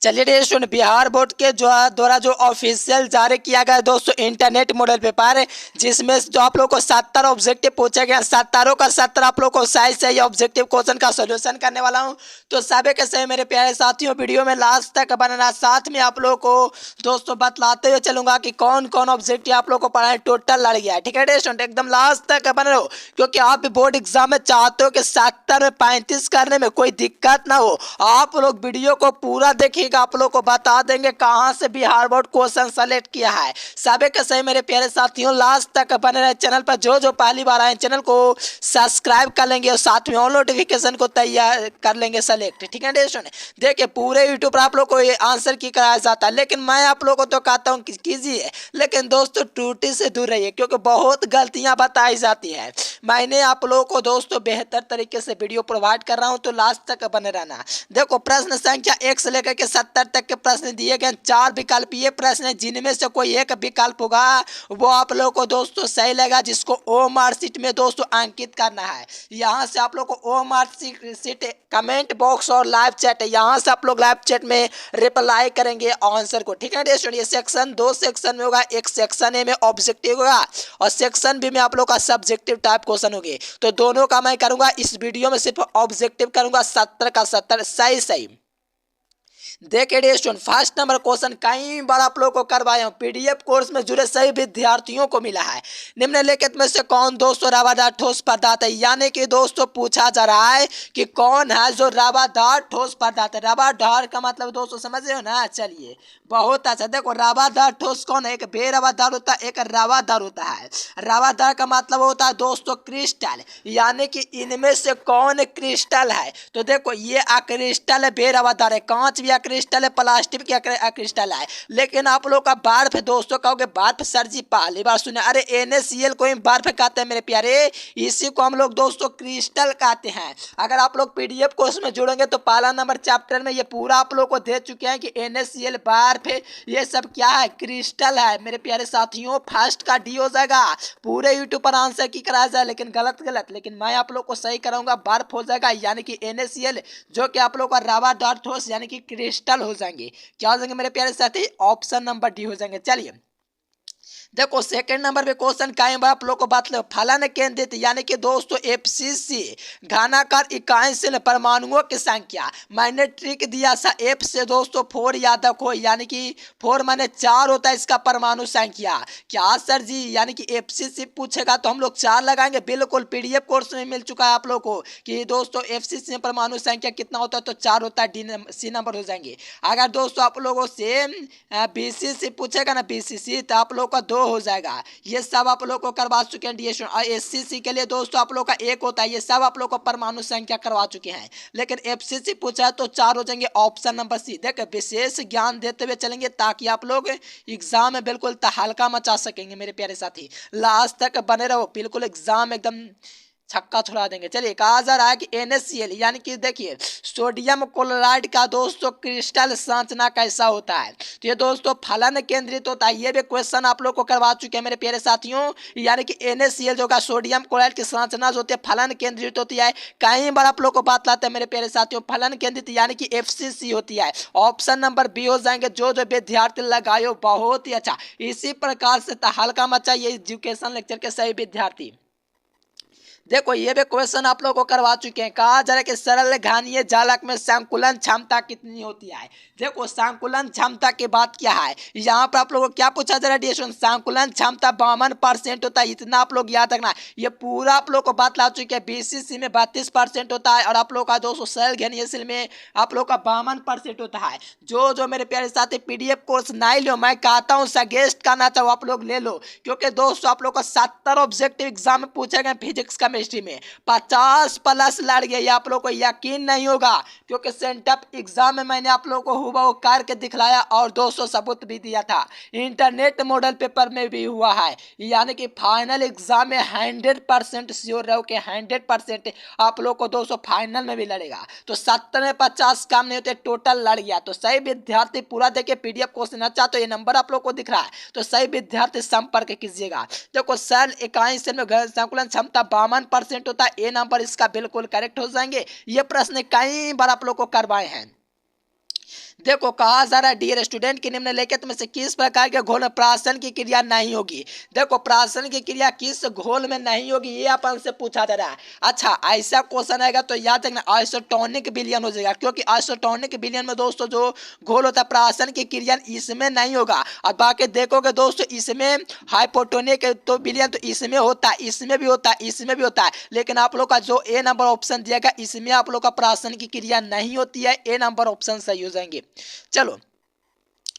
चलिए दोस्तों, बिहार बोर्ड के जो द्वारा जो ऑफिशियल जारी किया गया दोस्तों इंटरनेट मॉडल पेपर, जिसमें जो आप लोग को 70 ऑब्जेक्टिव पूछे गए, 70 का 70 आप लोग को सही ऑब्जेक्टिव क्वेश्चन का सोल्यूशन करने वाला हूं। तो सभी के सही मेरे प्यारे साथियों, वीडियो में लास्ट तक बनना। साथ में आप लोग को दोस्तों बतलाते हुए चलूंगा कि कौन कौन ऑब्जेक्टिव आप लोग को पढ़ाए टोटल लड़ गया है। ठीक है दोस्तों, एकदम लास्ट तक बने रहो, क्योंकि आप बोर्ड एग्जाम में चाहते हो कि 70 में 35 करने में कोई दिक्कत ना हो। आप लोग वीडियो को पूरा देखिएगा, आप लोग को बता देंगे कहां से बिहार बोर्ड क्वेश्चन सेलेक्ट किया है। सभी के सही मेरे प्यारे साथियों, लास्ट तक बने रहे। चैनल पर जो पहली बार आए चैनल को सब्सक्राइब कर लेंगे और साथ में ऑल नोटिफिकेशन को तैयार कर लेंगे सेलेक्ट। ठीक है दोस्तों, देखिए पूरे यूट्यूब पर आप लोग को ये आंसर की कराया जाता है, लेकिन मैं आप लोग को तो कहता हूँ कीजिए, लेकिन दोस्तों त्रुटि से दूर रहिए, क्योंकि बहुत गलतियां बताई जाती है। मैंने आप लोगों को दोस्तों बेहतर तरीके से वीडियो प्रोवाइड कर रहा हूं, तो लास्ट तक बने रहना। देखो प्रश्न संख्या 1 से लेकर के 70 तक के प्रश्न दिए गए, 4 विकल्प ये प्रश्न है, जिनमें से कोई एक विकल्प होगा वो आप लोगों को दोस्तों सही लगेगा, जिसको ओ मार्कशीट में दोस्तों अंकित करना है। यहाँ से आप लोग को ओ मार्कशीट कमेंट बॉक्स और लाइव चैट है, यहाँ से आप लोग लाइव चैट में रिप्लाई करेंगे आंसर को। ठीक है दोस्तों, ये सेक्शन 2 सेक्शन में होगा, एक सेक्शन ए में ऑब्जेक्टिव होगा और सेक्शन बी में आप लोग का सब्जेक्टिव टाइप क्वेश्चन होंगे। तो दोनों का मैं करूंगा इस वीडियो में, सिर्फ ऑब्जेक्टिव करूंगा 70 का 70 सही। देखिए स्टूडेंट, फर्स्ट नंबर क्वेश्चन कई बार आप लोगों को करवाए हूं, पीडीएफ कोर्स में जुड़े सही विद्यार्थियों को मिला है। निम्नलिखित में से कौन दोस्तों रवादार ठोस पदार्थ है? यानी कि दोस्तों पूछा जा रहा है कि कौन है जो रवादार ठोस पदार्थ है। रवादार का मतलब दोस्तों समझ रहे हो ना? चलिए बहुत अच्छा। देखो रवादार ठोस कौन है? एक बेरवादार होता है, एक रवादार होता है। रवादार का मतलब होता है दोस्तों क्रिस्टल, यानी कि इनमें से कौन क्रिस्टल है? तो देखो ये अक्रिस्टल है, बेरवादार है। कांच भी क्रिस्टल है, प्लास्टिक की क्रिस्टल है। लेकिन आप लोग का बर्फ दोस्तों कहोगे बर्फ सर जी पहली बार सुने? अरे NaCl को ही बर्फ कहते हैं मेरे प्यारे, इसी को हम लोग दोस्तों क्रिस्टल कहते हैं। अगर आप लोग पीडीएफ कोर्स में जुड़ेंगे तो पहला नंबर चैप्टर में ये पूरा आप लोग को दे चुके हैं कि NaCl बर्फ है, ये सब क्या है? क्रिस्टल है मेरे प्यारे साथियों। फर्स्ट का डी हो जाएगा। पूरे यूट्यूब पर आंसर की कराया जाए, लेकिन गलत, लेकिन मैं आप लोग को सही कराऊंगा, बर्फ हो जाएगा, यानी कि NaCl जो कि आप लोग का रवादार ठोस यानी कि क्रिस्टल हो जाएंगे। क्या हो जाएंगे मेरे प्यारे साथी? ऑप्शन नंबर डी हो जाएंगे। चलिए देखो सेकंड नंबर पे क्वेश्चन का आप लोग को बात लो, फलन केंद्रित यानी कि दोस्तों FCC घनाकार इकाई से परमाणुओं की संख्या। मैंने ट्रिक दिया था F से दोस्तों 4 याद रखो, यानी कि 4 माने 4 होता है इसका परमाणु संख्या। क्या सर जी, यानी कि FCC पूछेगा तो हम लोग 4 लगाएंगे? बिल्कुल, पीडीएफ कोर्स में मिल चुका है आप लोग को कि दोस्तों FCC में परमाणु संख्या कितना होता है, तो 4 होता है, C नंबर हो जाएंगे। अगर दोस्तों आप लोगों से BCC पूछेगा ना, BCC, तो आप लोग का 2 हो जाएगा। ये सब आप लोग को करवा चुके हैं डीएस। और SCC के लिए दोस्तों आप लोग का 1 होता है। ये सब आप लोग को परमाणु संख्या करवा चुके हैं, लेकिन FCC पूछा है तो 4 हो जाएंगे। Option number C. देखिए विशेष ज्ञान देते हुए चलेंगे ताकि आप लोग एग्जाम में बिल्कुल तहलका मचा सकेंगे मेरे प्यारे साथी। लास्ट तक बने रहो, बिल्कुल एग्जाम एकदम छक्का छुड़ा देंगे। चलिए कहा जा रहा है कि NaCl यानी कि देखिए सोडियम क्लोराइड का दोस्तों क्रिस्टल संरचना कैसा होता है? तो ये दोस्तों फलन केंद्रित होता है। ये भी क्वेश्चन आप लोग को करवा चुके हैं मेरे प्यारे साथियों, यानी कि NaCl जो का सोडियम क्लोराइड की संरचना जो होती है फलन केंद्रित होती है। कई बार आप लोग को बात लाते हैं मेरे प्यारे साथियों, फलन केंद्रित यानी कि FCC होती है। ऑप्शन नंबर बी हो जाएंगे। जो विद्यार्थी लगायो बहुत ही अच्छा, इसी प्रकार से तहलका मचाइए एजुकेशन लेक्चर के सही विद्यार्थी। देखो ये भी क्वेश्चन आप लोगों को करवा चुके हैं। कहा जा रहा है कि सरल घानीय जालक में संकुलन क्षमता कितनी होती है? देखो संकुलन क्षमता की बात क्या है, यहाँ पर आप लोगों को क्या पूछा जा रहा है डिएशन? संकुलन क्षमता 52% होता है, इतना आप लोग याद रखना। ये पूरा आप लोग को बात ला चुके हैं। BCC में 32% होता है, और आप लोग का दोस्तों सरल घानीय में आप लोग का 52% होता है। जो मेरे प्यारे साथी पीडीएफ कोर्स नहीं लो, मैं कहता हूँ सजेस्ट करना चाहो आप लोग ले लो, क्योंकि दोस्तों आप लोग का 70 ऑब्जेक्टिव एग्जाम में पूछे गए फिजिक्स का में 50+ लड़ गया। ये आप लोग को यकीन नहीं होगा, क्योंकि सेंटअप एग्जाम में मैंने आप लोग को हुबहू करके दिखलाया और 200 सबूत भी दिया था। इंटरनेट मॉडल पेपर में भी हुआ है, यानी कि फाइनल एग्जाम में 100% श्योर रहो कि 100% आप लोग को 200 फाइनल में भी लड़ेगा। तो 70 में 50 काम नहीं होते, टोटल लड़ गया। तो सही विद्यार्थी पूरा देखिए पीडीएफ क्वेश्चन। अच्छा तो ये नंबर आप लोग को दिख रहा है, तो सही विद्यार्थी संपर्क कीजिएगा। देखो सरल इकाई से संकुलन क्षमता 52% होता है। ए नंबर इसका बिल्कुल करेक्ट हो जाएंगे। ये प्रश्न कई बार आप लोग को करवाए हैं। देखो कहा जा रहा है डियर स्टूडेंट कि निम्नलिखित में से किस प्रकार के घोल में प्राशन की क्रिया नहीं होगी। देखो प्राशन की क्रिया किस घोल में नहीं होगी ये अपन से पूछा जा रहा है। अच्छा ऐसा क्वेश्चन आएगा तो याद रखना आइसोटोनिक विलयन हो जाएगा, क्योंकि आइसोटोनिक विलयन में दोस्तों जो घोल होता है प्राशन की क्रिया इसमें नहीं होगा। और बाकी देखोगे दोस्तों इसमें हाइपोटोनिक तो विलयन तो इसमें होता है, इसमें भी होता है, इसमें भी होता है, लेकिन आप लोग का जो ए नंबर ऑप्शन दिया गया इसमें आप लोग का प्राशन की क्रिया नहीं होती है। ए नंबर ऑप्शन सही हो जाएंगे। चलो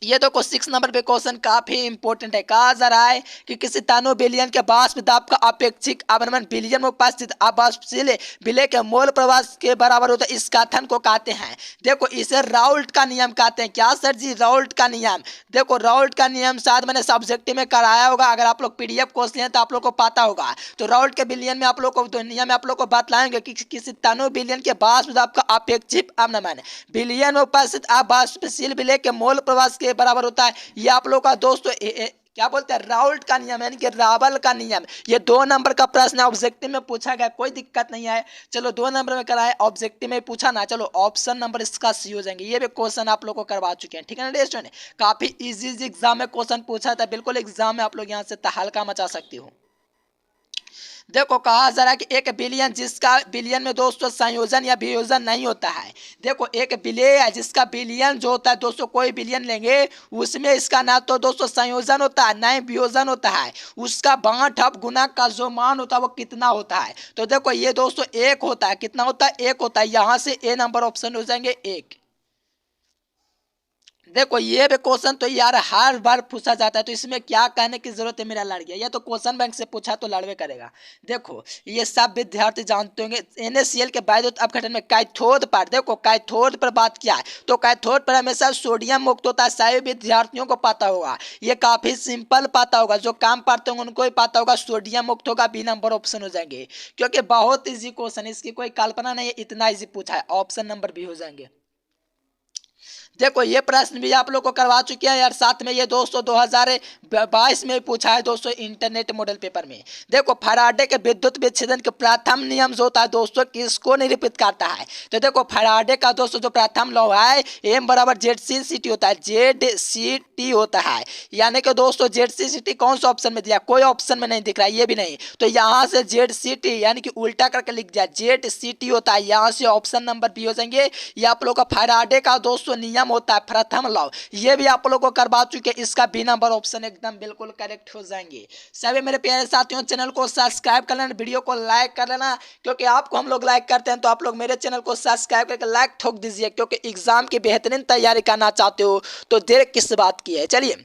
ये देखो 6 नंबर पे क्वेश्चन काफी इंपॉर्टेंट है। कहा जा रहा है कि किसी तानो विलयन के वाष्प दाब का अपेक्षिक अवनमन विलयन में उपस्थित अवाष्पशील विलय के मोल प्रवास के बराबर होता है। इस कथन को कहते हैं, देखो इसे राउल्ट का नियम कहते हैं। क्या सर जी? राउल्ट का नियम। देखो राउल्ट का नियम शायद मैंने सब्जेक्टिव में कराया होगा, अगर आप लोग पीडीएफ कोर्स लें तो आप लोग को पता होगा। तो राउल्ट के विलयन में आप लोग को तो नियम में आप लोग को बतलाएंगे कि किसी तानो विलयन के वाष्प दाब का अपेक्षिक अवनमन विलयन में उपस्थित अवाष्पशील विलय के मोल प्रवास के बराबर होता है। ये आप लोग का दोस्तों क्या बोलते हैं राउल्ट का नियम यानी कि रावल का नियम। ये 2 नंबर का प्रश्न ऑब्जेक्टिव में पूछा गया, कोई दिक्कत नहीं है। चलो 2 नंबर में कराए, ऑब्जेक्टिव में पूछा ना, चलो ऑप्शन नंबर इसका सी हो जाएंगे। ये भी क्वेश्चन आप लोग को करवा चुके हैं, ठीक है ना स्टूडेंट। काफी इजी एग्जाम में क्वेश्चन पूछा था, बिल्कुल एग्जाम में आप लोग यहाँ से तहलका मचा सकते हो। देखो कहा जरा कि एक विलयन जिसका विलयन में दोस्तों संयोजन या वियोजन नहीं होता है। देखो एक विलय है जिसका विलयन जो होता है दोस्तों, कोई विलयन लेंगे उसमें इसका ना तो दोस्तों संयोजन होता है ना ही वियोजन होता है। उसका बांट अब गुना का जो मान होता है वो कितना होता है। तो देखो ये दोस्तों 1 होता है। कितना होता है? 1 होता है। यहाँ से ए नंबर ऑप्शन हो जाएंगे 1। देखो ये भी क्वेश्चन तो यार हर बार पूछा जाता है, तो इसमें क्या कहने की जरूरत है, मेरा लड़ गया। ये तो क्वेश्चन बैंक से पूछा तो लड़वे करेगा। देखो ये सब विद्यार्थी जानते होंगे NaCl के वैद्युत अपघटन में कैथोड पर, देखो कैथोड पर बात किया है तो कैथोड पर हमेशा सोडियम मुक्त होता है। सभी विद्यार्थियों को पता होगा, ये काफी सिंपल पता होगा, जो काम पाते होंगे उनको ही पता होगा सोडियम मुक्त होगा। बी नंबर ऑप्शन हो जाएंगे, क्योंकि बहुत ईजी क्वेश्चन, इसकी कोई कल्पना नहीं है, इतना ईजी पूछा है। ऑप्शन नंबर बी हो जाएंगे। देखो ये प्रश्न भी आप लोग को करवा चुके हैं यार, साथ में ये दोस्तों 2022 में पूछा है दोस्तों इंटरनेट मॉडल पेपर में। देखो फैराडे के विद्युत विच्छेदन के प्रथम नियम जो होता है दोस्तों किसको निरूपित करता है। तो देखो फैराडे का दोस्तों जो प्रथम लॉ है एम बराबर ZCCT होता है, ZCT होता है। यानी कि दोस्तों ZCCT कौन सा ऑप्शन में दिया? कोई ऑप्शन में नहीं दिख रहा है, ये भी नहीं। तो यहाँ से ZCT यानी कि उल्टा करके लिख दिया, ZCT होता है। यहाँ से ऑप्शन नंबर बी हो जाएंगे। ये आप लोग का फैराडे का दोस्तों नियम होता है, प्रथम लॉ। ये भी आप लोगों को करवा चुके, इसका बी नंबर ऑप्शन एकदम बिल्कुल करेक्ट हो जाएंगे। सभी मेरे प्यारे साथियों चैनल को सब्सक्राइब कर लेना, वीडियो को लाइक कर लेना, क्योंकि आपको हम लोग लाइक करते हैं तो आप लोग मेरे चैनल को सब्सक्राइब करके लाइक ठोक दीजिए, क्योंकि एग्जाम की बेहतरीन तैयारी करना चाहते हो तो देर किस बात की है। चलिए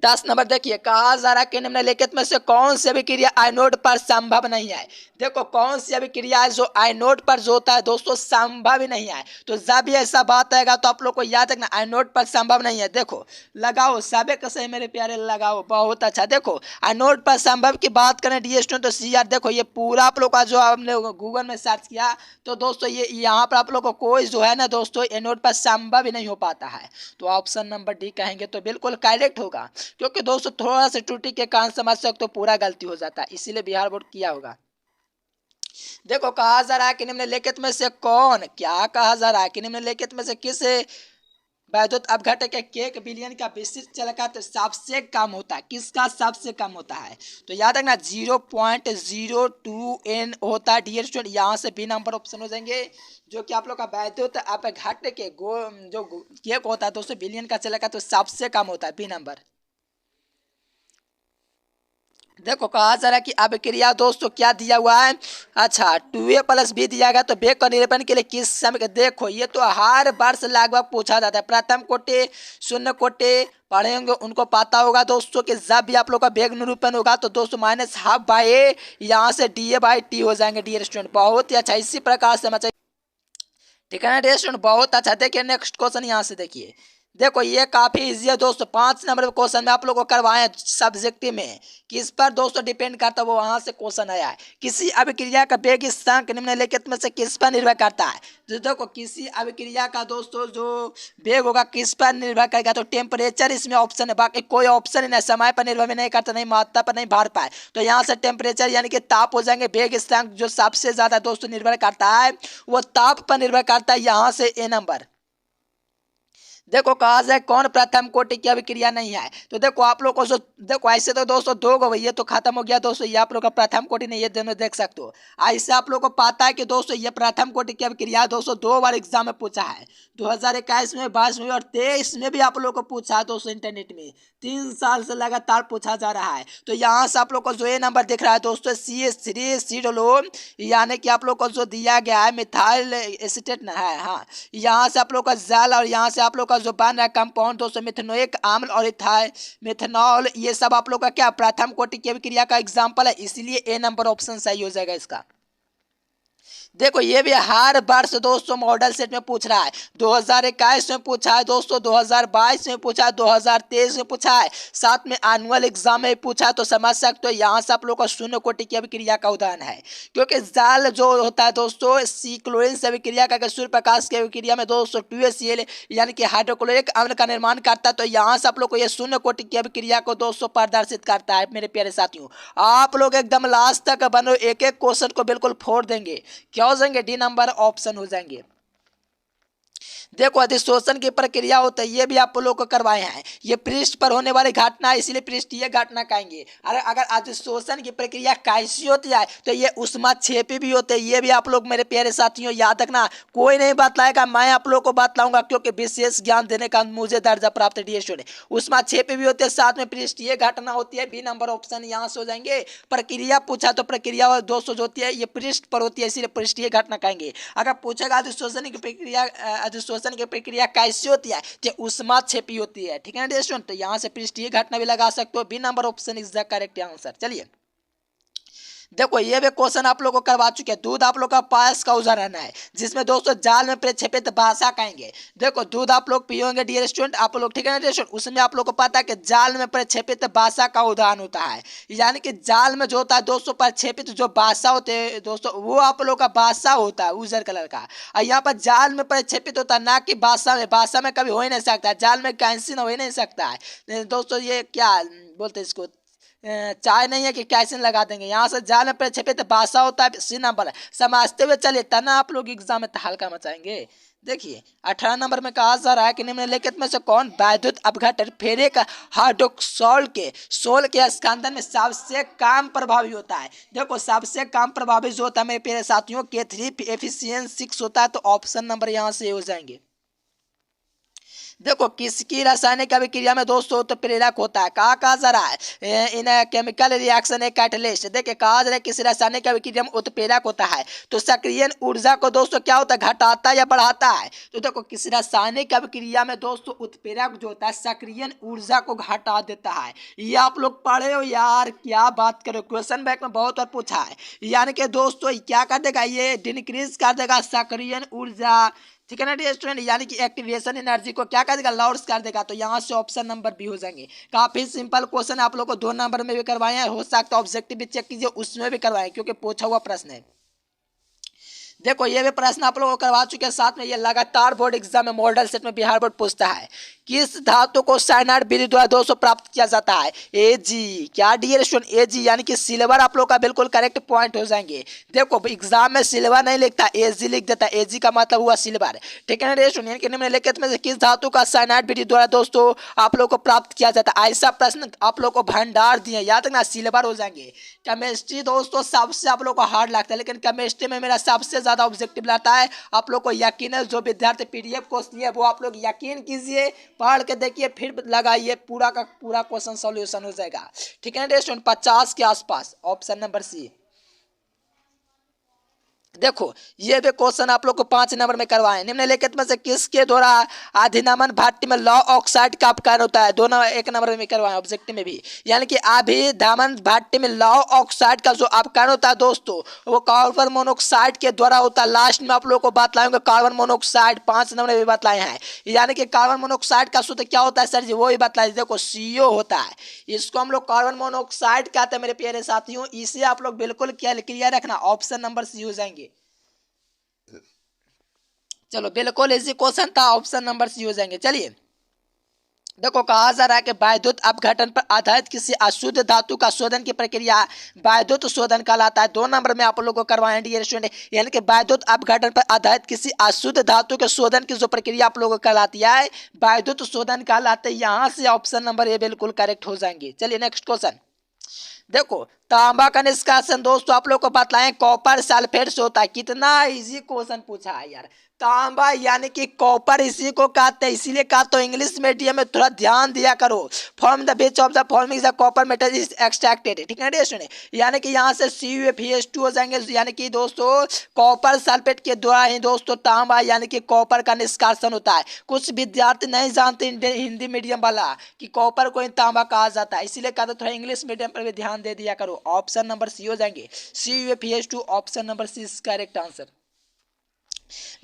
10 नंबर देखिए, कहा जा रहा कि निम्नलिखित में से कौन सी अभिक्रिया आइनोड पर संभव नहीं है। देखो कौन सी अभिक्रिया है जो आइनोड पर जो होता है दोस्तों संभव ही नहीं है। तो जब भी ऐसा बात आएगा तो आप लोग को याद रखना आइनोड पर संभव नहीं है। देखो लगाओ सबे कैसे मेरे प्यारे लगाओ, बहुत अच्छा। देखो आइनोड पर संभव की बात करें डी स्टूडेंट तो सी आर, देखो ये पूरा आप लोग का जो हमने गूगल में सर्च किया तो दोस्तों ये यहाँ पर आप लोग को कोई जो है ना दोस्तों आइनोड पर संभव ही नहीं हो पाता है। तो ऑप्शन नंबर डी कहेंगे तो बिल्कुल करेक्ट होगा, क्योंकि दोस्तों थोड़ा सा त्रुटि के कारण समझ सकते हो पूरा गलती हो जाता है, इसीलिए बिहार बोर्ड किया होगा। देखो कहा जा रहा है कि निम्नलिखित में से कौन, क्या कहा जा रहा है कि निम्नलिखित में से किस वैद्युत अपघटन के केक विलयन का विशिष्ट चालकत्व तो सबसे कम होता है। किसका सबसे कम होता है? तो याद रखना 0.02 N होता है डियर स्टूडेंट। यहाँ से बी नंबर ऑप्शन हो जाएंगे, जो कि आप लोग का वैद्युत अपघटन के जो केक होता है दोस्तों विलयन का चालकत्व तो सबसे कम होता है, बी नंबर। देखो कहा जा रहा है कि अभिक्रिया दोस्तों क्या दिया हुआ है, अच्छा 2A+B दिया गया। तो वेग का निरूपण के लिए किस समय, देखो ये तो हर वर्ष लगभग पूछा जाता है। प्रथम कोटि शून्य कोटि पढ़े होंगे उनको पता होगा दोस्तों कि जब भी आप लोग का वेग निरूपण होगा तो दोस्तों -12 यहाँ से DA/T हो जाएंगे डियर स्टूडेंट। बहुत ही अच्छा, इसी प्रकार से समझ, ठीक है ना डियर स्टूडेंट, बहुत अच्छा। देखिए नेक्स्ट क्वेश्चन यहाँ से देखिए, देखो ये काफी इजी है दोस्तों। 5 नंबर के क्वेश्चन में आप लोगों को करवाए सब्जेक्टिव में, किस पर दोस्तों डिपेंड करता है वो वहां से क्वेश्चन आया है। किसी अभिक्रिया का वेग स्थिरांक निम्नलिखित में से किस पर निर्भर करता है। तो देखो किसी अभिक्रिया का दोस्तों जो वेग होगा किस पर निर्भर करेगा, तो टेम्परेचर इसमें ऑप्शन है, बाकी कोई ऑप्शन ही नहीं। समय पर निर्भर भी नहीं करता, नहीं मात्रा पर, नहीं भार पर। तो यहाँ से टेम्परेचर यानी कि ताप हो जाएंगे। वेग स्थिरांक जो सबसे ज्यादा दोस्तों निर्भर करता है वो ताप पर निर्भर करता है, यहाँ से ए नंबर। देखो कहा जाए कौन प्रथम कोटि की अभिक्रिया नहीं है, तो देखो आप लोग को जो देखो ऐसे तो दोस्तों दो गो ये तो खत्म हो गया दोस्तों, ये आप लोग का प्रथम कोटि नहीं, ये दोनों देख सकते हो। ऐसे आप लोग को पता है कि दोस्तों ये प्रथम कोटि की अभिक्रिया दोस्तों 2 बार एग्जाम में पूछा है, 2021 में, 22 में और 23 में भी आप लोग को पूछा है दोस्तों। इंटरनेट में 3 साल से लगातार पूछा जा रहा है। तो यहाँ से आप लोग को जो ये नंबर दिख रहा है दोस्तों CH3 यानी कि आप लोग को जो दिया गया है मिथाइल एसीटेट ना है, हाँ, यहाँ से आप लोग का जल और यहाँ से आप लोग का जो बन रहा है कंपाउंड दोस्तों मिथेनोइक अम्ल और इथाइल मिथेनॉल, ये सब आप लोग का क्या प्रथम कोटि की अभिक्रिया का एग्जाम्पल है, इसलिए ए नंबर ऑप्शन सही हो जाएगा इसका। देखो ये भी हर वर्ष दोस्तों मॉडल सेट में पूछ रहा है, 2021 में पूछा है दोस्तों, 2022 में पूछा है, 2023 में पूछा है, साथ में एनुअल एग्जाम में पूछा है। तो समझ सकते हो यहाँ से आप लोग का शून्य कोटि की अभिक्रिया का उदाहरण है, क्योंकि जाल जो होता है दोस्तों सी क्लोरीन से अभिक्रिया करके सूर्य प्रकाश की अभिक्रिया में दोस्तों 2HCl यानी कि हाइड्रोक्लोरिक अम्ल का निर्माण करता है। तो यहाँ से आप लोग को ये शून्य कोटि की अभिक्रिया को दोस्तों प्रदर्शित करता है। मेरे प्यारे साथियों आप लोग एकदम लास्ट तक बनो, एक एक क्वेश्चन को बिल्कुल फोड़ देंगे, क्या हो जाएंगे, डी नंबर ऑप्शन हो जाएंगे। देखो अधिशोषण की प्रक्रिया होता है, ये भी आप लोग को करवाए हैं, ये पृष्ठ पर होने वाली घटना है, इसलिए पृष्ठीय घटना कहेंगे। अगर अधिशोषण की प्रक्रिया कैसी होती है तो ये उष्माक्षेपी भी होते हैं, ये भी आप लोग मेरे प्यारे साथियों याद रखना, कोई नहीं बतलाएगा, मैं आप लोग को बतलाऊंगा, क्योंकि विशेष ज्ञान देने का मुझे दर्जा प्राप्त है डी स्टूडेंट। उष्माक्षेपी भी होते हैं, साथ में पृष्ठीय घटना होती है, बी नंबर ऑप्शन यहाँ से हो जाएंगे। प्रक्रिया पूछा तो प्रक्रिया दोस्तों जो होती है ये पृष्ठ पर होती है, इसीलिए पृष्ठीय घटना कहेंगे। अगर पूछेगा अधिशोषण की प्रक्रिया, अधिशोषण की प्रक्रिया कैसी होती है, जो उष्माक्षेपी होती है, ठीक है ना स्टूडेंट, तो यहाँ से पृष्ठीय घटना भी लगा सकते हो, B number option is the correct answer. चलिए देखो ये भी क्वेश्चन आप लोग को करवा चुके हैं, दूध आप लोग का पायस का उदाहरण है, जिसमें दोस्तों जाल में प्रक्षेपित भाषा कहेंगे। देखो दूध आप लोग पियोगे डियर स्टूडेंट, आप लोग ठीक है ना स्टूडेंट, उसमें आप लोग को पता है कि जाल में प्रक्षेपित भाषा का उदाहरण होता है, यानी कि जाल में जो होता है दोस्तों प्रक्षेपित जो भाषा होते हैं दोस्तों, वो आप लोग का भाषा होता है उजर कलर का, और यहाँ पर जाल में प्रक्षेपित होता है, ना कि भाषा में। भाषा में कभी हो ही नहीं सकता, जाल में कैंसिल हो ही नहीं सकता है दोस्तों। ये क्या बोलते हैं इसको, चाय नहीं है कि कैसिन लगा देंगे, यहाँ से जाल में प्रक्षेपित भाषा होता है, सी नंबर है। समझते हुए चलिए तना आप लोग एग्जाम में हल्का मचाएंगे। देखिए 18 नंबर में कहा जा रहा है कि निम्नलिखित में से कौन वैद्युत अपघटन फेरे का हाइड्रोक्सोल के सोल के स्कंदन में सबसे कम प्रभावी होता है। देखो सबसे कम प्रभावी जो होता है मेरे प्यारे साथियों K3 एफिशिएंसी 6 होता है, तो ऑप्शन नंबर यहाँ से हो जाएंगे। देखो किसकी रासायनिक अभिक्रिया में दोस्तों तो प्रेरक होता है, कहा जा रहा है इन केमिकल रिएक्शन ए कैटलिस्ट। देखिए कहा जा रहा है किसी रासायनिक अभिक्रिया में उत्प्रेरक होता है, तो सक्रिय ऊर्जा को दोस्तों क्या होता है, घटाता या बढ़ाता है। तो देखो किसी रासायनिक अभिक्रिया में दोस्तों उत्प्रेरक जो होता है सक्रिय ऊर्जा को घटा देता है। ये आप लोग पढ़े हो यार, क्या बात करो, क्वेश्चन बैंक में बहुत बार पूछा है। यानी कि दोस्तों क्या कर देगा, ये डिक्रीज कर देगा सक्रिय ऊर्जा, ठीक है ना डियर स्टूडेंट, यानी कि एक्टिवेशन एनर्जी को क्या कर देगा, लॉस कर देगा। तो यहाँ से ऑप्शन नंबर बी हो जाएंगे। काफी सिंपल क्वेश्चन आप लोग को 2 नंबर में भी करवाए हैं, हो सकता है ऑब्जेक्टिव भी चेक कीजिए उसमें भी करवाए, क्योंकि पूछा हुआ प्रश्न है। देखो ये भी प्रश्न आप लोगों को करवा चुके हैं, साथ में ये लगातार बोर्ड एग्जाम में मॉडल सेट में बिहार बोर्ड पूछता है, किस धातु को साइनाइड विधि द्वारा दोस्तों प्राप्त किया जाता है, Ag। क्या डियर स्टूडेंट Ag यानी कि सिल्वर आप लोग का बिल्कुल करेक्ट पॉइंट हो जाएंगे। देखो एग्जाम में सिल्वर नहीं लिखता, Ag लिख देता है, Ag का मतलब हुआ सिल्वर, ठीक है ना डियर स्टूडेंट। निम्नलिखित में से किस धातु का साइनाइड विधि द्वारा दोस्तों आप लोग को प्राप्त किया जाता है, ऐसा प्रश्न आप लोग को भंडार दिए, याद रखना सिल्वर हो जाएंगे। केमिस्ट्री दोस्तों सबसे आप लोग को हार्ड लगता है, लेकिन केमिस्ट्री में मेरा सबसे ज्यादा ऑब्जेक्टिव लाता है। आप लोग को यकीन है, जो विद्यार्थी PDF कोर्स लिए वो आप लोग यकीन कीजिए, पढ़ के देखिए फिर लगाइए, पूरा का पूरा क्वेश्चन सॉल्यूशन हो जाएगा, ठीक है ना स्टूडेंट, 50 के आसपास, ऑप्शन नंबर सी। देखो ये भी क्वेश्चन आप लोग को 5 नंबर में करवाए, निम्नलिखित में से किसके द्वारा अधिनमन भट्टी में लौ ऑक्साइड का अपकार होता है, 1 नंबर में करवाए ऑब्जेक्टिव में भी, यानी कि अधिनमन भट्टी में लौ ऑक्साइड का जो अपकार होता है दोस्तों वो कार्बन मोनोऑक्साइड के द्वारा होता है। लास्ट में आप लोग को बतलाएंगे कार्बन मोनोऑक्साइड, 5 नंबर में भी बतलाए हैं, यानी कि कार्बन मोनोऑक्साइड का सूत्र क्या होता है सर जी, वो ही बतलाए। देखो CO होता है, इसको हम लोग कार्बन मोनोऑक्साइड कहते हैं मेरे प्यारे साथियों, इसे आप लोग बिल्कुल क्लियर रखना, ऑप्शन नंबर सी हो जाएंगे। चलो बिल्कुल इजी क्वेश्चन था, ऑप्शन नंबर सी हो जाएंगे। चलिए देखो कहा जा रहा है कि विद्युत अपघटन पर आधारित किसी अशुद्ध धातु का शोधन की प्रक्रिया विद्युत शोधन कहलाता है। 2 नंबर में आप लोगों को करवाएं डियर स्टूडेंट, यानी कि विद्युत अपघटन पर आधारित किसी अशुद्ध धातु के शोधन की जो प्रक्रिया आप लोगों को कहलाती है विद्युत शोधन कहलाते हैं। यहाँ से ऑप्शन नंबर ए बिल्कुल करेक्ट हो जाएंगे। चलिए नेक्स्ट क्वेश्चन देखो, तांबा का निष्कासन दोस्तों आप लोग को बतलाएं कॉपर सल्फेट से होता है। कितना इजी क्वेश्चन पूछा है यार। तांबा यानी कि कॉपर इसी को कहते हैं, इसीलिए कहा तो इंग्लिश मीडियम में थोड़ा ध्यान दिया करो। फॉर्म द बेच of the forming the copper metal is extracted, ठीक है स्टूडेंट, यानी कि यहाँ से CuFeS2 हो जाएंगे, यानी कि दोस्तों कॉपर सल्फेट के द्वारा ही दोस्तों तांबा यानी कि कॉपर का निष्कासन होता है। कुछ विद्यार्थी नहीं जानते हिंदी मीडियम वाला कि कॉपर को ही तांबा कहा जाता है, इसीलिए कहते थोड़ा इंग्लिश मीडियम पर भी ध्यान दे दिया करो। ऑप्शन नंबर सी हो जाएंगे, CuFeS2 option number C is correct answer.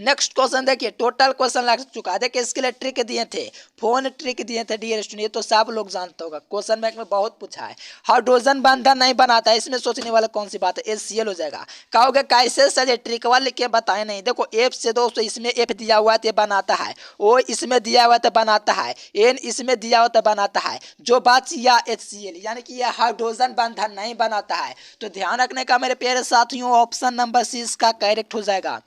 Next question देखिए, टोटल क्वेश्चन लग चुका है। देखिए इसके लिए ट्रिक दिए थे, फोन ट्रिक दिए थे डियर स्टूडेंट, ये तो सब लोग जानते होगा, क्वेश्चन बैंक में बहुत पूछा है। हाइड्रोजन बंधन नहीं बनाता है, इसमें सोचने वाला कौन सी बात है, HCl हो जाएगा। कहोगे कैसे सर ये ट्रिक वाले के बताए नहीं। देखो F से दोस्तों इसमें F दिया हुआ है तो बनाता है, O इसमें दिया हुआ तो बनाता है, N इसमें दिया हुआ तो बनाता है, जो बात या HCl यानी कि यह हाइड्रोजन बंधन नहीं बनाता है। तो ध्यान रखने का मेरे प्यारे साथियों, ऑप्शन नंबर सी इसका करेक्ट हो जाएगा।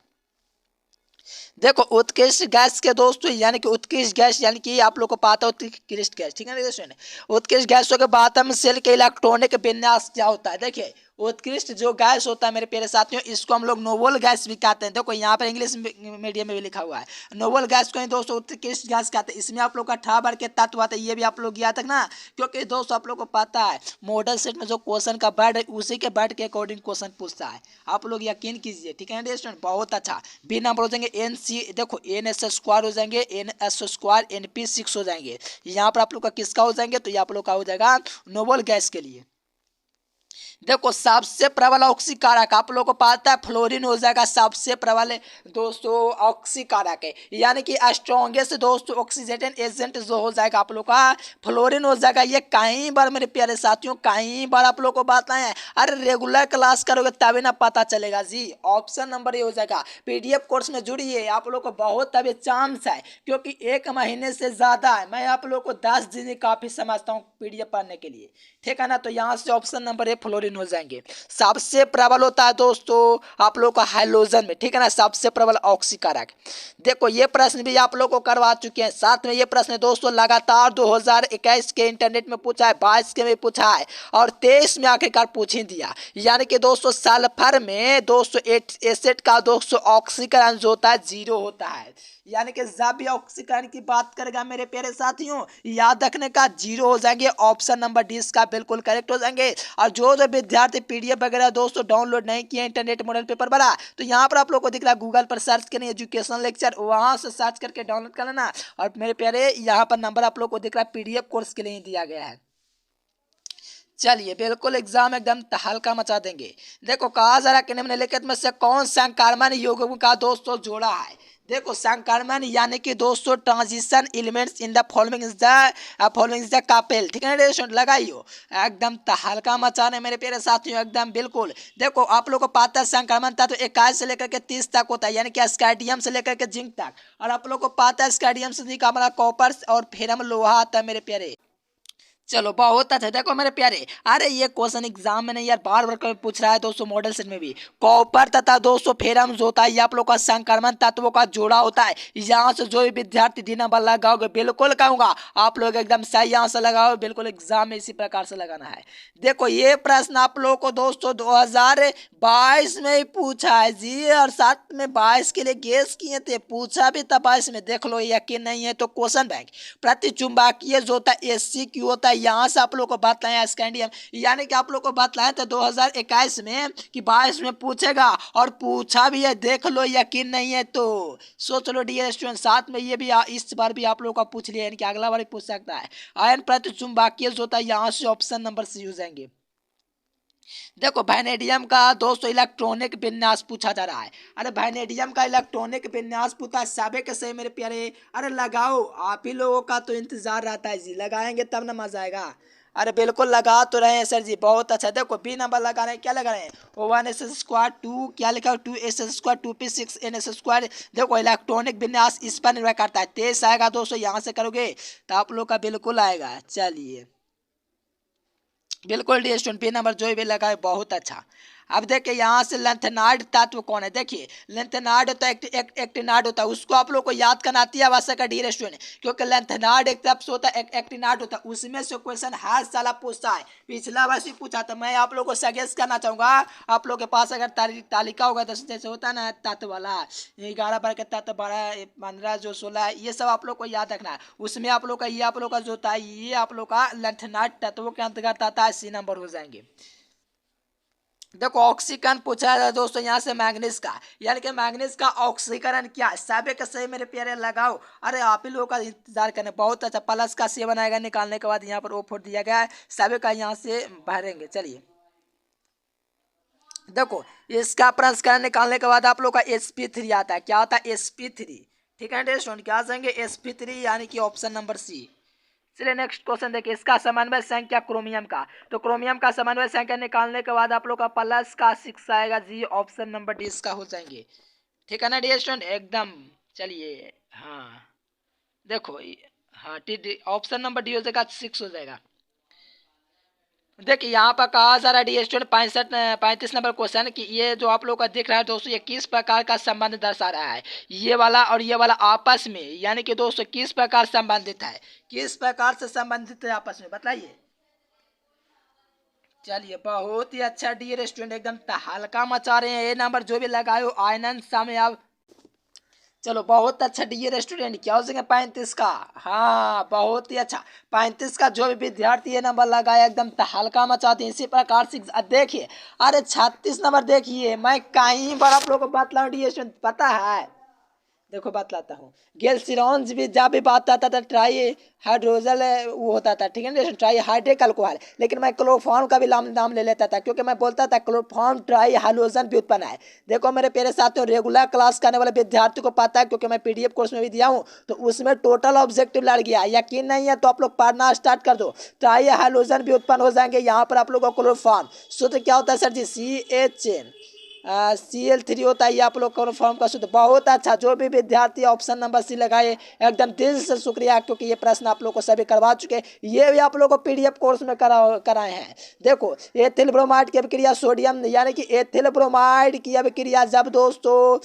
देखो उत्कृष्ट गैस के दोस्तों यानी कि उत्कृष्ट गैस यानी कि आप लोग को पता है उत्कृष्ट गैस, ठीक है ना दोस्तों। उत्कृष्ट गैसों के बातम सेल के इलेक्ट्रॉनिक विन्यास क्या होता है। देखिए उत्कृष्ट जो गैस होता है मेरे प्यारे साथियों, इसको हम लोग नोबल गैस भी कहते हैं। देखो यहाँ पर इंग्लिश मीडियम में भी लिखा हुआ है, नोबल गैस को ही दोस्तों उत्कृष्ट गैस कहते हैं। इसमें आप लोग का 18 बार के तत्व आता है, ये भी आप लोग याद रखना, क्योंकि दोस्तों आप लोग को पता है मॉडल सेट में जो क्वेश्चन का वर्ड है उसी के वर्ड के अकॉर्डिंग क्वेश्चन पूछता है, आप लोग यकीन कीजिए, ठीक है स्टूडेंट। बहुत अच्छा, बी नंबर हो जाएंगे NC, देखो NS² हो जाएंगे, NS² NP6 हो जाएंगे। यहाँ पर आप लोग का किसका हो जाएंगे, तो ये आप लोग का हो जाएगा नोबल गैस के लिए। देखो सबसे प्रबल ऑक्सीकारक आप लोगों को पता है फ्लोरीन हो जाएगा, सबसे प्रबल दोस्तों ऑक्सीकारक है, यानी कि स्ट्रॉन्गेस्ट दोस्तों ऑक्सीडेटिंग एजेंट जो हो जाएगा आप लोग का फ्लोरीन हो जाएगा। ये कई बार मेरे प्यारे साथियों कई बार आप लोग को बात है, अरे रेगुलर क्लास करोगे तभी ना पता चलेगा जी। ऑप्शन नंबर ये हो जाएगा। PDF कोर्स में जुड़िए, आप लोग को बहुत तभी चांस है, क्योंकि 1 महीने से ज्यादा है, मैं आप लोग को 10 दिन काफी समझता हूँ PDF पढ़ने के लिए, ठीक है ना। तो यहाँ से ऑप्शन नंबर ए फ्लोरीन हो जाएंगे। सबसे प्रबल होता है दोस्तों आप लोग का हाइड्रोजन में, ठीक है ना, सबसे प्रबल ऑक्सीकारक। देखो ये प्रश्न भी आप लोग को करवा चुके हैं, साथ में ये प्रश्न दोस्तों लगातार 2021 के इंटरनेट में पूछा है, 22 के में पूछा है और 23 में आखिरकार पूछ ही दिया। यानी कि दोस्तों सल्फर में दोस्तों एसिड का दोस्तों ऑक्सीकरण जो होता है 0 होता है, यानी कि जब भी ऑक्सीकरण की बात करेगा मेरे प्यारे साथियों याद रखने का 0 हो जाएंगे। ऑप्शन नंबर डी इसका बिल्कुल करेक्ट हो जाएंगे। और जो विद्यार्थी PDF वगैरह दोस्तों डाउनलोड नहीं किए इंटरनेट मॉडल पेपर वाला, तो यहाँ पर आप लोग को दिख रहा है गूगल पर सर्च करें एजुकेशन लेक्चर, वहां से सर्च करके डाउनलोड कर लेना। और मेरे प्यारे यहाँ पर नंबर आप लोग को दिख रहा है PDF कोर्स के लिए ही दिया गया है। चलिए बिल्कुल एग्जाम एकदम हल्का मचा देंगे। देखो कहा जा रहा है कि निम्नलिखित में से कौन संक्रमण योगों का दोस्तों जोड़ा है। देखो संक्रमण यानी कि दोस्तों transition elements in the following is the couple, ठीक है ना, लगाइयो एकदम हल्का मचाने मेरे प्यारे साथियों एकदम बिल्कुल। देखो आप लोग को पता है संक्रमण था तो 21 से लेकर के 30 तक होता है, यानी कि स्कैडियम से लेकर के जिंक तक, और आप लोग को पता है स्कैडियम से हमारा कॉपर और फिर हम लोहा आता है मेरे प्यारे। चलो बहुत अच्छा। देखो मेरे प्यारे, अरे ये क्वेश्चन एग्जाम में नहीं यार बार बार कभी पूछ रहा है दोस्तों, मॉडल सेट में भी कॉपर तथा दोस्तों फेरम जो होता है ये आप लोग का संक्रमण तत्वों का जोड़ा होता है। यहाँ से जो भी विद्यार्थी दिन नंबर लगाओगे बिल्कुल कहूंगा आप लोग एकदम सही आंसर लगाओ, बिल्कुल एग्जाम में इसी प्रकार से लगाना है। देखो ये प्रश्न आप लोग को दोस्तों 2022 में ही पूछा है जी, और साथ में 22 के लिए गेस किए थे, पूछा भी था 22 में। देख लो यकीन नहीं है तो क्वेश्चन बैंक प्रति चुंबकीय जो होता है SCQ होता है, यहाँ से आप लोग को बात लाए स्कैंडियम, यानी कि आप लोग को बात लाए थे 2021 में कि 22 में पूछेगा, और पूछा भी है। देख लो यकीन नहीं है तो सोच लो डियर स्टूडेंट, साथ में ये भी इस बार भी आप लोग का पूछ लिया, यानी कि अगला बार भी पूछ सकता है। आयन प्रति चुंबकीय जो होता है यहाँ से ऑप्शन नंबर सी हो जाएंगे। देखो वैनेडियम का दोस्तों इलेक्ट्रॉनिक विन्यास पूछा जा रहा है। अरे वैनेडियम का इलेक्ट्रॉनिक विन्यास पूछा साबे के सही मेरे प्यारे, अरे लगाओ आप ही लोगों का तो इंतजार रहता है जी, लगाएंगे तब ना मजा आएगा। अरे बिल्कुल लगा तो रहे हैं सर जी, बहुत अच्छा। देखो बी नंबर लगा रहे हैं, क्या लगा रहे हैं, वन एस स्क्वायर टू, क्या लिखा, two S square two P six N S square. देखो इलेक्ट्रॉनिक विन्यास इस पर निर्भर करता है, 23 आएगा दोस्तों, यहाँ से करोगे तो आप लोग का बिल्कुल आएगा। चलिए बिल्कुल डी स्टूडेंट, बी नंबर जो भी लगा है बहुत अच्छा। अब देखिए यहाँ से लेंथेनार्ड तत्व कौन है, देखिए लेंथेनार्ड होता है, एक्टिनार्ड होता है, उसको आप लोग को याद करना आती है आवश्यक है डी स्टूडेंट, क्योंकि लेंथेनार्ड एक तरफ से होता है, एक्टिनार्ड होता है, उसमें से क्वेश्चन हर साल पूछता है, पिछला वर्ष भी पूछा था। मैं आप लोग को सजेस्ट करना चाहूंगा, आप लोग के पास अगर तालिका होगा तो जैसे होता है ना तत्व वाला, 11 बार के तत्व, 12 15 जो 16, ये सब आप लोग को याद रखना है। उसमें आप लोग का ये आप लोग का जो होता है, ये आप लोग का लेंथेनार्ड तत्वों के अंतर्गत आता है, सी नंबर हो जाएंगे। देखो ऑक्सीकरण पूछा है दोस्तों यहाँ से मैग्नीज का, यानी कि मैग्नीज का ऑक्सीकरण क्या है, सभी का सही मेरे प्यारे लगाओ। अरे आप ही लोगों का इंतजार करने, बहुत अच्छा। प्लस का सेवन आएगा, निकालने के बाद यहाँ पर O4 दिया गया है, सभी का यहाँ से भरेंगे। चलिए देखो इसका प्रसंस्करण निकालने के बाद आप लोग का sp3 आता है, क्या आता है, sp3। ठीक है स्टूडेंट, क्या जाएंगे sp3, यानी कि ऑप्शन नंबर सी। चलिए नेक्स्ट क्वेश्चन देखिए, इसका समन्वय संख्या क्रोमियम का, तो क्रोमियम का समन्वय संख्या निकालने के बाद आप लोग का प्लस का 6 आएगा, जी ऑप्शन नंबर डी इसका हो जाएंगे। ठीक है ना डी स्टूडेंट, एकदम। चलिए हाँ देखो, हाँ ऑप्शन नंबर डी हो जाएगा, 6 हो जाएगा। देखिए यहाँ पर कहा जा रहा है डी स्टूडेंट 35 नंबर क्वेश्चन कि ये जो आप लोग का दिख रहा है दोस्तों, ये किस प्रकार का संबंध दर्शा रहा है, ये वाला और ये वाला आपस में, यानी कि दोस्तों किस प्रकार संबंधित है, किस प्रकार से संबंधित है आपस में, बताइए। चलिए बहुत ही अच्छा डी स्टूडेंट, एकदम हल्का मचा रहे हैं, ये नंबर जो भी लगाए हो आनंद सामने आप। चलो बहुत अच्छा डी रेस्टोरेंट, क्या हो सके 35 का, हाँ बहुत ही अच्छा। 35 का जो भी विद्यार्थी ये नंबर लगाया एकदम हल्का मचाते हैं, इसी प्रकार से देखिए। अरे 36 नंबर देखिए, मैं कहीं बार आप लोगों को बतला डी रेस्टोरेंट पता है, देखो बतलाता हूँ। गेल्सिरॉन्स भी जब भी बात आता था ट्राई हाइड्रोजल वो होता था, ठीक है ना, ट्राई हाइड्रिक अल्कोहल, लेकिन मैं क्लोरोफॉर्म का भी नाम ले लेता था, क्योंकि मैं बोलता था क्लोरोफॉर्म ट्राई हाइड्रोजन व्युत्पन्न है। देखो मेरे प्यारे साथियों, रेगुलर क्लास करने वाले विद्यार्थी को पता है, क्योंकि मैं पीडीएफ कोर्स में भी दिया हूँ, तो उसमें टोटल ऑब्जेक्टिव लड़ गया। यकीन नहीं है तो आप लोग पढ़ना स्टार्ट कर दो, ट्राई हाइड्रोजन भी उत्पन्न हो जाएंगे। यहाँ पर आप लोग को क्लोरोफॉर्म सूत्र क्या होता है सर जी, CH3 होता है, ये आप लोग कन्फर्म कर सकते। बहुत अच्छा, जो भी विद्यार्थी ऑप्शन नंबर सी लगाए एकदम दिल से शुक्रिया, क्योंकि ये प्रश्न आप लोग को सभी करवा चुके हैं, ये भी आप लोग को पीडीएफ कोर्स में कराए हैं। देखो एथिल ब्रोमाइड की अभिक्रिया सोडियम, यानी कि एथिल ब्रोमाइड की अभिक्रिया जब दोस्तों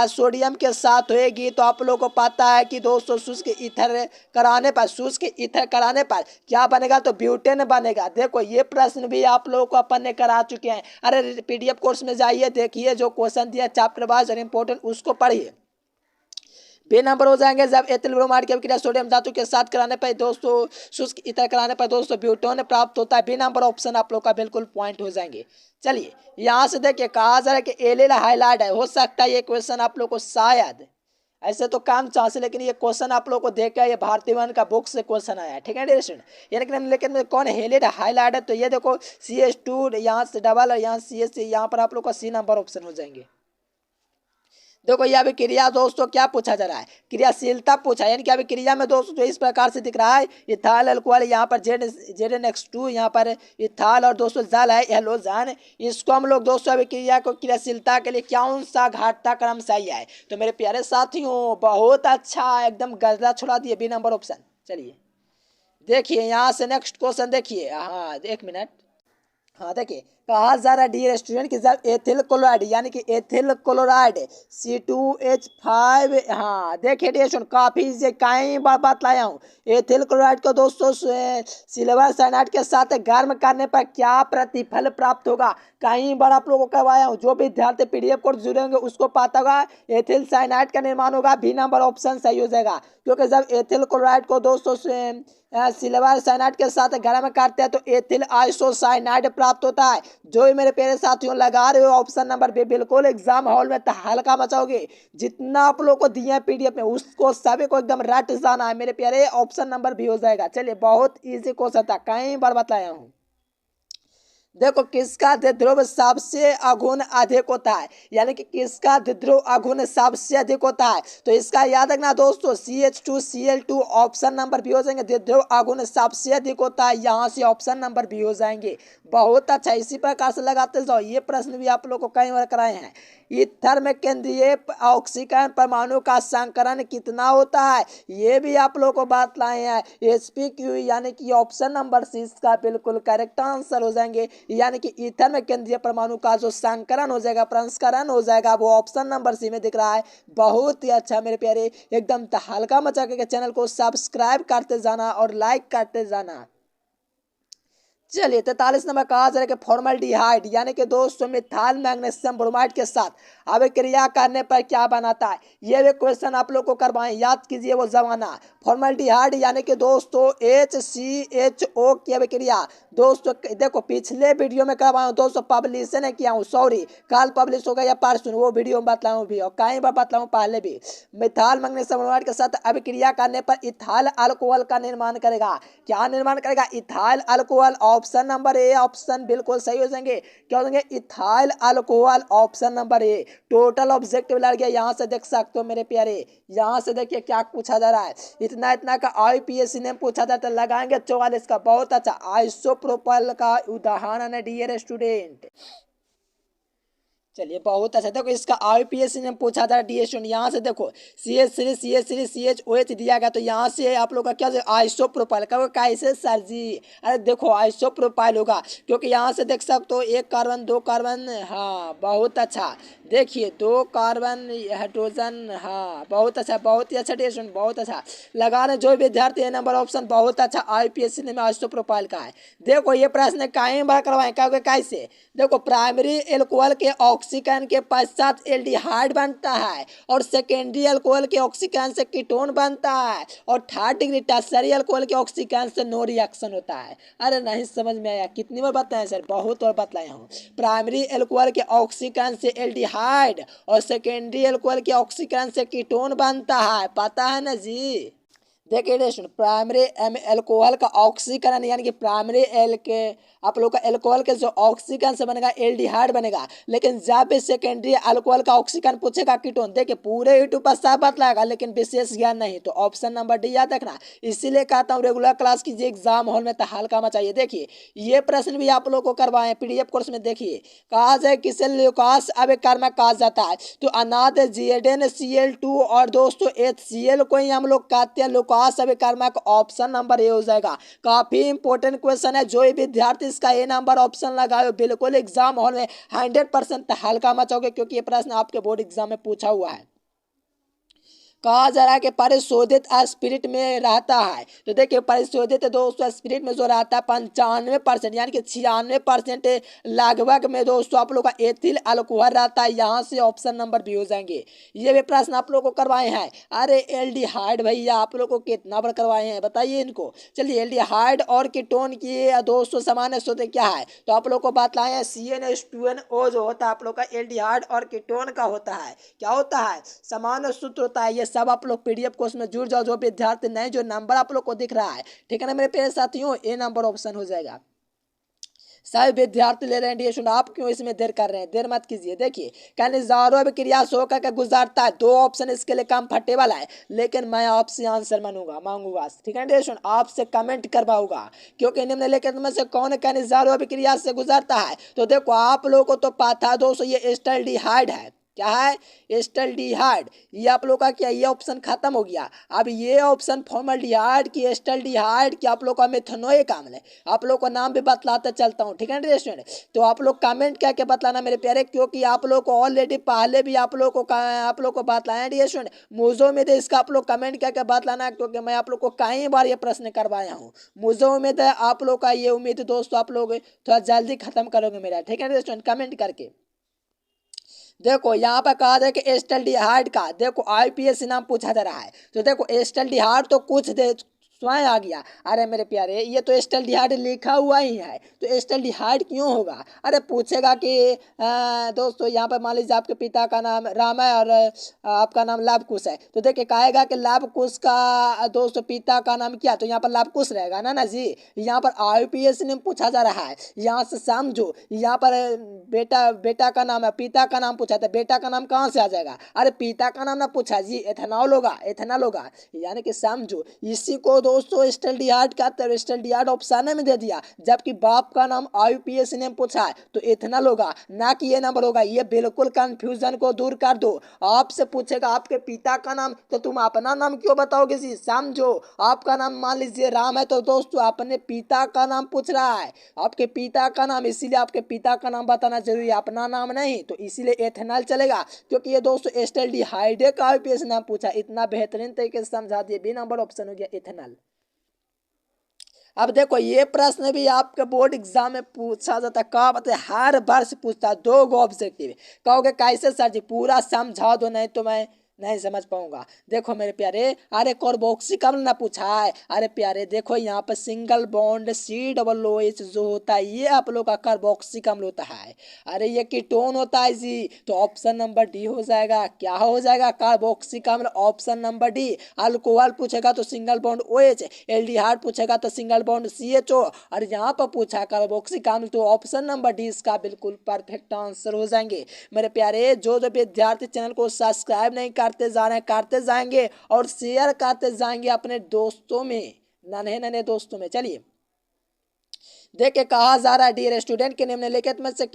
सोडियम के साथ होएगी, तो आप लोग को पता है कि दोस्तों शुष्क ईथर कराने पर क्या बनेगा, तो ब्यूटेन बनेगा। देखो ये प्रश्न भी आप लोग को अपन ने करा चुके हैं। अरे पीडीएफ कोर्स में जाइए, देखिए जो क्वेश्चन दिया चैप्टर वाइज और इम्पोर्टेंट, उसको पढ़िए। बे नंबर हो जाएंगे जब एथिल ब्रोमाइड की अभिक्रिया सोडियम धातु के साथ कराने पर दोस्तों शुष्क ईथर कराने पर दोस्तों ब्यूटेन प्राप्त होता है। बे नंबर ऑप्शन आप लोग का बिल्कुल पॉइंट हो जाएंगे। चलिए यहाँ से देखिए, कहा जा रहा है कि एलिल हाइलाइड है, हो सकता है ये क्वेश्चन आप लोग को शायद ऐसे तो काम चांस है, लेकिन ये क्वेश्चन आप लोग को देखा, ये भारतीय वन का बुक से क्वेश्चन आया है, ठीक है यानी कि लेकिन कौन हेलिड हाईलाइट है, तो ये देखो CH2 यहाँ से डबल और यहाँ CH, यहाँ पर आप लोग का सी नंबर ऑप्शन हो जाएंगे। देखो ये अभी क्रिया दोस्तों क्या पूछा जा रहा है, क्रियाशीलता पूछा, यानी कि अभी क्रिया में दोस्तों जो इस प्रकार से दिख रहा है, इथाल अल्कोहल, यहाँ पर ZnX2, यहाँ पर इथाल और दोस्तों जल है हेलोजन, इसको हम लोग दोस्तों अभी क्रिया को क्रियाशीलता के लिए कौन सा घटता क्रम सही है, तो मेरे प्यारे साथियों बहुत अच्छा, एकदम गजला छुड़ा दिए, बी नंबर ऑप्शन। चलिए देखिए यहाँ से नेक्स्ट क्वेश्चन देखिए, हाँ एक मिनट, हाँ देखिए कहा जा रहा है डी स्टूडेंट की जब एथिल क्लोराइड, यानी कि एथिल क्लोराइड C2H5, हाँ देखिए डी स्टूडेंट काफी से कई बार बात लाया हूँ। एथिल क्लोराइड को दोस्तों सिल्वर साइनाइड के साथ गर्म करने पर क्या प्रतिफल प्राप्त होगा, कई बार आप लोगों को करवाया हूँ। जो विद्यार्थी पीडीएफ कोर्स जुड़े होंगे उसको पता होगा, एथिल साइनाइड का निर्माण होगा, बी नंबर ऑप्शन सही हो जाएगा, क्योंकि जब एथिल क्लोराइड को दोस्तों सिल्वर साइनाइड के साथ गर्म करते हैं तो एथिल आइसोसाइनाइड प्राप्त होता है। जो भी मेरे प्यारे साथियों लगा रहे हो ऑप्शन नंबर बी, बिल्कुल एग्जाम हॉल में हल्का मचाओगे, जितना आप लोग को दिए पीडीएफ में उसको सभी को एकदम रट जाना है मेरे प्यारे, ऑप्शन नंबर बी हो जाएगा। चलिए बहुत इजी क्वेश्चन था, कई बार बताया हूँ। देखो किसका हृदय सबसे अघुन अधिक होता है, यानी कि किसका हृदय अघुन सबसे अधिक होता है। तो इसका याद रखना दोस्तों, CH2Cl2 ऑप्शन नंबर बी हो जाएंगे। हृदय अघुन सबसे अधिक होता है, यहाँ से ऑप्शन नंबर बी हो जाएंगे। बहुत अच्छा, इसी प्रकार से लगाते जाओ। ये प्रश्न भी आप लोग को कई बार कराए हैं। ईथर में केंद्रीय ऑक्सीकरण परमाणु का संकरण कितना होता है, ये भी आप लोग को बात लाए हैं। SpQ यानी कि ऑप्शन नंबर सी इसका बिल्कुल करेक्ट आंसर हो जाएंगे। यानी कि ईथर में केंद्रीय परमाणु का जो संकरण हो जाएगा, प्रसंस्करण हो जाएगा, वो ऑप्शन नंबर सी में दिख रहा है। बहुत ही अच्छा मेरे प्यारे, एकदम हल्का मचा के चैनल को सब्सक्राइब करते जाना और लाइक करते जाना। चलिए 43 नंबर कहा जा रहा है कि फॉर्मल्डिहाइड यानी कि दोस्तों मिथाइल मैग्नीशियम ब्रोमाइड के साथ अभिक्रिया करने पर क्या बनाता है, ये भी क्वेश्चन आप लोग को करवाएं, याद कीजिए वो जमाना। फॉर्मल्डिहाइड यानी कि दोस्तों HCHO की अभिक्रिया। दोस्तों देखो पिछले वीडियो में करवाया दोस्तों, पब्लिश नहीं किया हूँ, सॉरी, कल पब्लिश हो गया या परसों, वो वीडियो में बतलाऊँ भी और कई बार बतलाऊँ पहले भी। मिथाइल मैग्नीशियम ब्रोमाइड के साथ अभिक्रिया करने पर इथाइल अल्कोहल का निर्माण करेगा। क्या निर्माण करेगा, ethyl alcohol. Option number A, option बिल्कुल सही हो जाएंगे। क्या हो जाएंगे, ethyl alcohol, option number A. Total objective लड़ गया, यहाँ से देख सकते हो मेरे प्यारे। यहाँ से देखिए क्या पूछा जा रहा है, इतना इतना का IPSC ने पूछा था, तो लगाएंगे 44 का। बहुत अच्छा, आइसोप्रोपाइल का उदाहरण है डियर स्टूडेंट। चलिए बहुत अच्छा, देखो इसका IPSC ने पूछा था DS। यहाँ से देखो CH3CH3CHOH दिया गया, तो यहाँ से आप लोग का क्या आइसोप्रोपाइल का कैसे सर जी, अरे देखो आइसोप्रोपाइल होगा, क्योंकि यहाँ से देख सकते हो एक कार्बन दो कार्बन, हाँ बहुत अच्छा। देखिए दो कार्बन हाइड्रोजन, हाँ बहुत अच्छा, बहुत ही अच्छा DS, बहुत अच्छा। लगा रहे जो विद्यार्थी है नंबर ऑप्शन, बहुत अच्छा। IPSC ने आइसोप्रोपाइल का है। देखो ये प्रश्न कहीं बार करवाएं, कैसे, देखो प्राइमरी एल्कोहल के ऑक्सीकरण के पश्चात एल्डिहाइड बनता है, और सेकेंडरी अल्कोहल के ऑक्सीकरण से कीटोन बनता है, और थर्ड डिग्री टर्सरी अल्कोहल के ऑक्सीकरण से नो रिएक्शन होता है। अरे नहीं समझ में आया, कितनी बार बताएं सर, बहुत बार बतलाया हूँ। प्राइमरी एल्कोहल के ऑक्सीकरण से एल्डिहाइड और सेकेंडरी एल्कोहल के ऑक्सीकरण से कीटोन बनता है, पता है ना जी। देखिए प्राइमरी एल्कोहल का ऑक्सीकरण यानी कि प्राइमरी एल के आप लोग का एल्कोहल के जो ऑक्सीकरण से बनेगा एल्डिहाइड बनेगा, लेकिन जब भी सेकेंडरी अल्कोहल का ऑक्सीकरण पूछेगा कीटोन, देखिए पूरे यूट्यूब पर सब बतलाएगा, लेकिन विशेष ज्ञान नहीं। तो ऑप्शन नंबर डी याद रखना। इसीलिए कहता हूँ रेगुलर क्लास कीजिए, एग्जाम हॉल में तो हल्का मचाइए। देखिए ये प्रश्न भी आप लोग को करवाए PDF कोर्स में। देखिए कहा जाए किसे ल्यूकास अभिकर्मक कहा जाता है, तो अनाथ ZnCl2 और दोस्तों HCl को ही हम लोग कहते हैं लुकास अभिकर्मक। ऑप्शन नंबर ए हो जाएगा। काफी इंपॉर्टेंट क्वेश्चन है, जो विद्यार्थी इसका ए नंबर ऑप्शन लगाए बिल्कुल एग्जाम हॉल में 100% हल्का मचाओगे, क्योंकि ये प्रश्न आपके बोर्ड एग्जाम में पूछा हुआ है। कहा जा रहा है कि परिशोधित स्पिरिट में रहता है, तो देखिए परिशोधित दोस्तों स्पिरिट में जो रहता है 95% यानी कि 96% लगभग में दोस्तों आप लोग का एथिल अल्कोहल रहता है। यहाँ से ऑप्शन नंबर बी हो जाएंगे। ये भी प्रश्न आप लोग को करवाए हैं। अरे एल्डिहाइड भैया आप लोग को कितना बार करवाए हैं बताइए इनको। चलिए एल्डिहाइड और कीटोन की दोस्तों सामान्य सूत्र क्या है, तो आप लोग को बात लाए हैं CnH2nO जो होता है आप लोग का एल्डिहाइड और कीटोन का होता है। क्या होता है, सामान्य सूत्र होता है। ये सब आप लोग PDF कोर्स में जुड़ जाओ, जो विद्यार्थी नहीं, जो नंबर आप लोग को दिख रहा है, ठीक है ना मेरे प्यारे साथियों, ए नंबर ऑप्शन हो जाएगा। सभी विद्यार्थी ले रहे हैं DS, आप क्यों इसमें देर कर रहे हैं, देर मत कीजिए। देखिए खनिजारों में क्रिया से होकर के गुजरता है, दो ऑप्शन इसके लिए कंफर्टेबल है, लेकिन मैं आपसे आंसर मांगूंगा, ठीक है DS, आपसे कमेंट करवाऊंगा, क्योंकि निम्नलिखित में से कौन खनिजारों अभिक्रिया से गुजरता है। तो देखो आप लोगों को तो पता है दोस्तों, ये एस्टल्डिहाइड है। क्या है, एस्टल्डिहाइड। ये आप लोग का क्या, ये ऑप्शन खत्म हो गया। अब ये ऑप्शन फॉर्मल्डिहाइड की, एस्टल्डिहाइड की, आप लोग का मेथनोइक अम्ल है। आप लोग को नाम भी बतलाते चलता हूँ, ठीक है ना स्टूडेंट। तो आप लोग कमेंट करके बतलाना मेरे प्यारे, क्योंकि आप लोग को ऑलरेडी पहले भी आप लोग को बतलाया डियर स्टूडेंट, मुझे उम्मीद है इसका आप लोग कमेंट करके बतलाना, क्योंकि मैं आप लोग को कई बार ये प्रश्न करवाया हूँ। मुझे उम्मीद है आप लोग का ये उम्मीद दोस्तों आप लोग थोड़ा जल्दी खत्म करोगे मेरा, ठीक है स्टूडेंट, कमेंट करके। देखो यहाँ पर कहा जाए कि एस्टल्डिहाइड का देखो IPSC नाम पूछा जा रहा है, तो देखो एस्टल्डिहाइड तो कुछ दे स्वयं आ गया। अरे मेरे प्यारे, ये तो एस्टल्डिहाइड लिखा हुआ ही है, तो एस्टल्डिहाइड क्यों होगा? अरे पूछेगा कि दोस्तों यहाँ पर मान लीजिए आपके पिता का नाम राम है और आपका नाम लाभकुश है, तो देखिए कहेगा कि लाभकुश का दोस्तों पिता का नाम क्या, तो यहाँ पर लाभकुश रहेगा ना जी। यहाँ पर IUPAC ने पूछा जा रहा है, यहाँ से समझो। यहाँ पर बेटा बेटा का नाम है, पिता का नाम पूछा था, बेटा का नाम कहाँ से आ जाएगा? अरे पिता का नाम ना पूछा जी, एथेनॉल होगा, एथेनॉल होगा। यानी कि समझो, इसी को दोस्तों स्टैंडर्ड का स्टैंडर्ड ऑप्शन में दे दिया, जबकि बाप का नाम IUPAC ने पूछा है तो इथेनॉल होगा, ना कि ये नंबर होगा। ये बिल्कुल कंफ्यूजन को दूर कर दो। आपसे पूछेगा आपके पिता का नाम, तो तुम अपना नाम क्यों बताओगे जी? समझो, आपका नाम मान लीजिए राम है, तो दोस्तों अपने पिता का नाम पूछ रहा है, आपके पिता का नाम, इसीलिए आपके पिता का नाम बताना जरूरी है, अपना नाम नहीं। तो इसीलिए एथेनॉल चलेगा, क्योंकि ये दोस्तों एस्टल्डिहाइड का IUPAC नाम पूछा। इतना बेहतरीन तरीके से समझा दिए, बी नंबर ऑप्शन हो गया एथेनॉल। अब देखो, ये प्रश्न भी आपके बोर्ड एग्जाम में पूछा जाता है, कहा बताए हर वर्ष पूछता है, 2 गो ऑब्जेक्टिव। कहोगे कैसे सर जी, पूरा समझा दो, नहीं तो मैं नहीं समझ पाऊंगा। देखो मेरे प्यारे, अरे कार्बोक्सिलिक अम्ल ना पूछा है। अरे प्यारे देखो, यहाँ पर सिंगल बॉन्ड COOH जो होता है, ये आप लोग का कार्बोक्सिलिक अम्ल होता है। अरे ये कीटोन होता है जी, तो ऑप्शन नंबर डी हो जाएगा। क्या हो जाएगा? कार्बोक्सिलिक अम्ल, ऑप्शन नंबर डी। अल्कोहल पूछेगा तो सिंगल बॉन्ड OH, एल्डिहाइड पूछेगा तो सिंगल बॉन्ड CHO, और यहाँ पर पूछा कार्बोक्सिलिक अम्ल, तो ऑप्शन नंबर डी इसका बिल्कुल परफेक्ट आंसर हो जाएंगे। मेरे प्यारे, जो जो विद्यार्थी चैनल को सब्सक्राइब नहीं करते जा रहे हैं, करते जाएंगे और शेयर करते जाएंगे अपने दोस्तों में, नन्हे नन्हे दोस्तों में। चलिए देखिए, कहा जा रहा है डियर स्टूडेंट के निम्नलिखित में से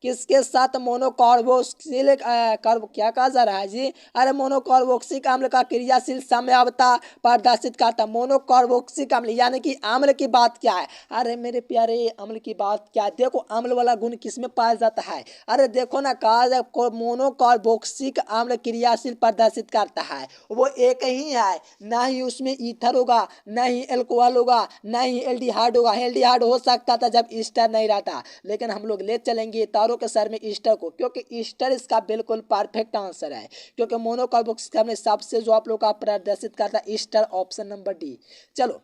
किसके साथ मोनोकार्बोक्सिलिक कार्ब क्या कहा जा रहा है जी? अरे मोनोकार्बोक्सिलिक अम्ल का क्रियाशील समयावता प्रदर्शित करता। मोनोकार्बोक्सिलिक अम्ल यानी कि अम्ल की बात क्या है? अरे मेरे प्यारे, अम्ल की बात क्या है? देखो अम्ल वाला गुण किसमें पाया जाता है? अरे देखो ना, कहा जाए मोनोकार्बोक्सिलिक अम्ल क्रियाशील प्रदर्शित करता है, वो एक ही है, ना ही उसमें ईथर होगा, ना ही एल्कोहल होगा, ना ही एल्डिहाइड होगा। एल्डिहाइड हो सकता था जब ईस्टर नहीं रहता, लेकिन हम लोग ले चलेंगे तारों के सर में ईस्टर को, क्योंकि ईस्टर इसका बिल्कुल परफेक्ट आंसर है। क्योंकि मोनोकार्बोक्सिलिक अम्ल सबसे जो आप लोग का प्रदर्शित करता है ईस्टर, ऑप्शन नंबर डी। चलो,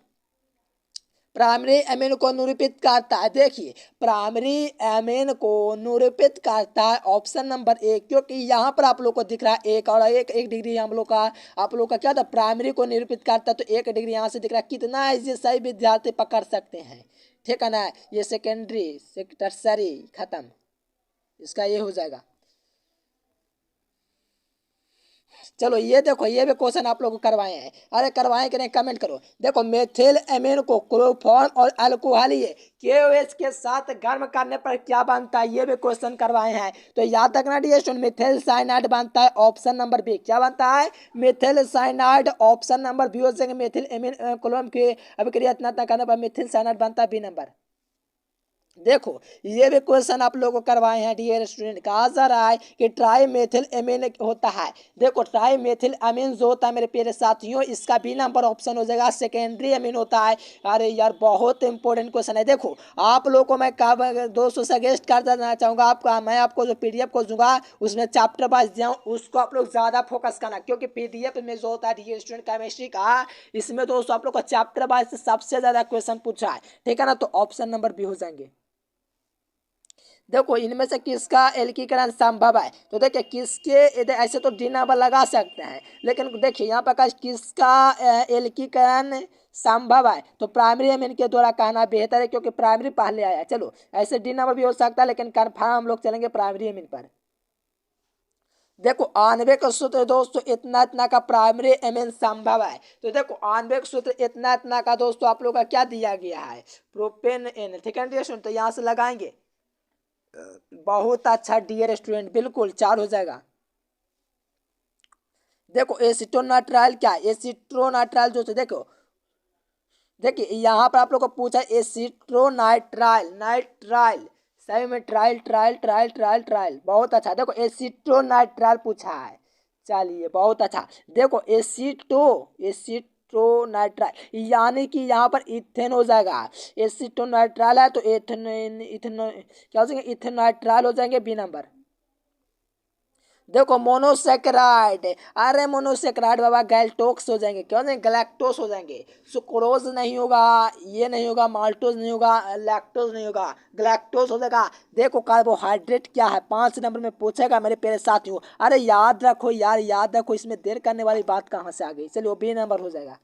प्राइमरी एमिन को निरूपित करता है। देखिए, प्राइमरी एमिन को निरूपित करता है ऑप्शन नंबर ए, क्योंकि यहाँ पर आप लोग को दिख रहा है एक, और एक डिग्री हम लोग का, आप लोग का क्या था, प्राइमरी को निरूपित करता है, तो 1 डिग्री यहाँ से दिख रहा है। कितना है ये सही विद्यार्थी पकड़ सकते हैं, ठीक है ना? ये सेकेंडरी टर्सरी खत्म, इसका ये हो जाएगा। चलो ये देखो, ये भी क्वेश्चन आप लोग को करवाए हैं। अरे करवाए कि नहीं, कमेंट करो। देखो, मेथिल एमीन को क्लोरोफॉर्म और अल्कोहल KOH के साथ गर्म करने पर क्या बनता है, ये भी क्वेश्चन करवाए हैं। तो याद रखना डियर स्टूडेंट, मिथिल साइनाइड बनता है, ऑप्शन नंबर बी। क्या बनता है? Methyl cyanide, option number B हो जाएंगे। मिथिल एमीन क्लोरोफॉर्म की अभिक्रिया इतना करने पर मिथिल साइनाइड बनता है, बी नंबर। देखो, ये भी क्वेश्चन आप लोगों को करवाए हैं डियर स्टूडेंट। कहा जा रहा है कि ट्राई मेथिल एमीन होता है। देखो, ट्राई मेथिल अमीन जो होता है मेरे प्यारे साथियों, इसका बी नंबर ऑप्शन हो जाएगा, सेकेंडरी अमीन होता है। अरे यार, बहुत इंपॉर्टेंट क्वेश्चन है। देखो, आप लोगों को मैं दोस्तों सजेस्ट कर देना चाहूँगा, मैं आपको जो PDF को दूंगा उसमें चैप्टर वाइज दिया हूँ, उसको आप लोग ज़्यादा फोकस करना, क्योंकि PDF में जो होता है डियर स्टूडेंट केमिस्ट्री का, इसमें दोस्तों आप लोग को चैप्टर वाइज से सबसे ज़्यादा क्वेश्चन पूछा है, ठीक है ना? तो ऑप्शन नंबर बी हो जाएंगे। देखो, इनमें से किसका एल्कीकरण संभव है, तो देखिए किसके, ऐसे तो डी नंबर लगा सकते हैं, लेकिन देखिए यहाँ पर किसका एल्कीकरण संभव है, तो प्राइमरी अमीन के द्वारा कहना बेहतर है, क्योंकि प्राइमरी पहले आया है। चलो, ऐसे डी नंबर भी हो सकता है, लेकिन कन्फर्म हम लोग चलेंगे प्राइमरी अमीन पर। देखो, आणविक सूत्र दोस्तों इतना इतना का प्राइमरी एमीन संभव है। तो देखो, आणविक सूत्र इतना इतना का दोस्तों आप लोग का क्या दिया गया है, प्रोपेन एन, ठीक है डियर स्टूडेंट? तो यहाँ से लगाएंगे, बहुत अच्छा डियर स्टूडेंट, बिल्कुल 4 हो जाएगा। देखो, एसिटोनाइट्राइल क्या है? एसिट्रोनाइट्राइल जो देखो, देखिए यहाँ पर आप लोग को पूछा एसिट्रोनाइट्राइल, नाइट्राइल, सही में ट्राइल ट्राइल ट्राइल ट्राइल ट्राइल, बहुत अच्छा। देखो, एसिट्रोनाइट्राइल पूछा है, चलिए बहुत अच्छा। देखो, एसिट्रोनाइट्राइल यानी कि यहाँ पर इथेन हो जाएगा। एसिटोनाइट्राइल है तो इथेन, इथेन क्या हो जाएंगे, इथेनाइट्राइल हो जाएंगे, बी नंबर। देखो मोनोसेक्राइड, अरे मोनोसेक्राइड बाबा गैल्टोक्स हो जाएंगे, क्यों नहीं गैलेक्टोस हो जाएंगे, सुक्रोज नहीं होगा, ये नहीं होगा, माल्टोज नहीं होगा, लैक्टोज नहीं होगा, गैलेक्टोस हो जाएगा। देखो कार्बोहाइड्रेट क्या है 5 नंबर में पूछेगा मेरे प्यारे साथियों, अरे याद रखो यार, याद रखो, इसमें देर करने वाली बात कहाँ से आ गई। चलिए बी नंबर हो जाएगा।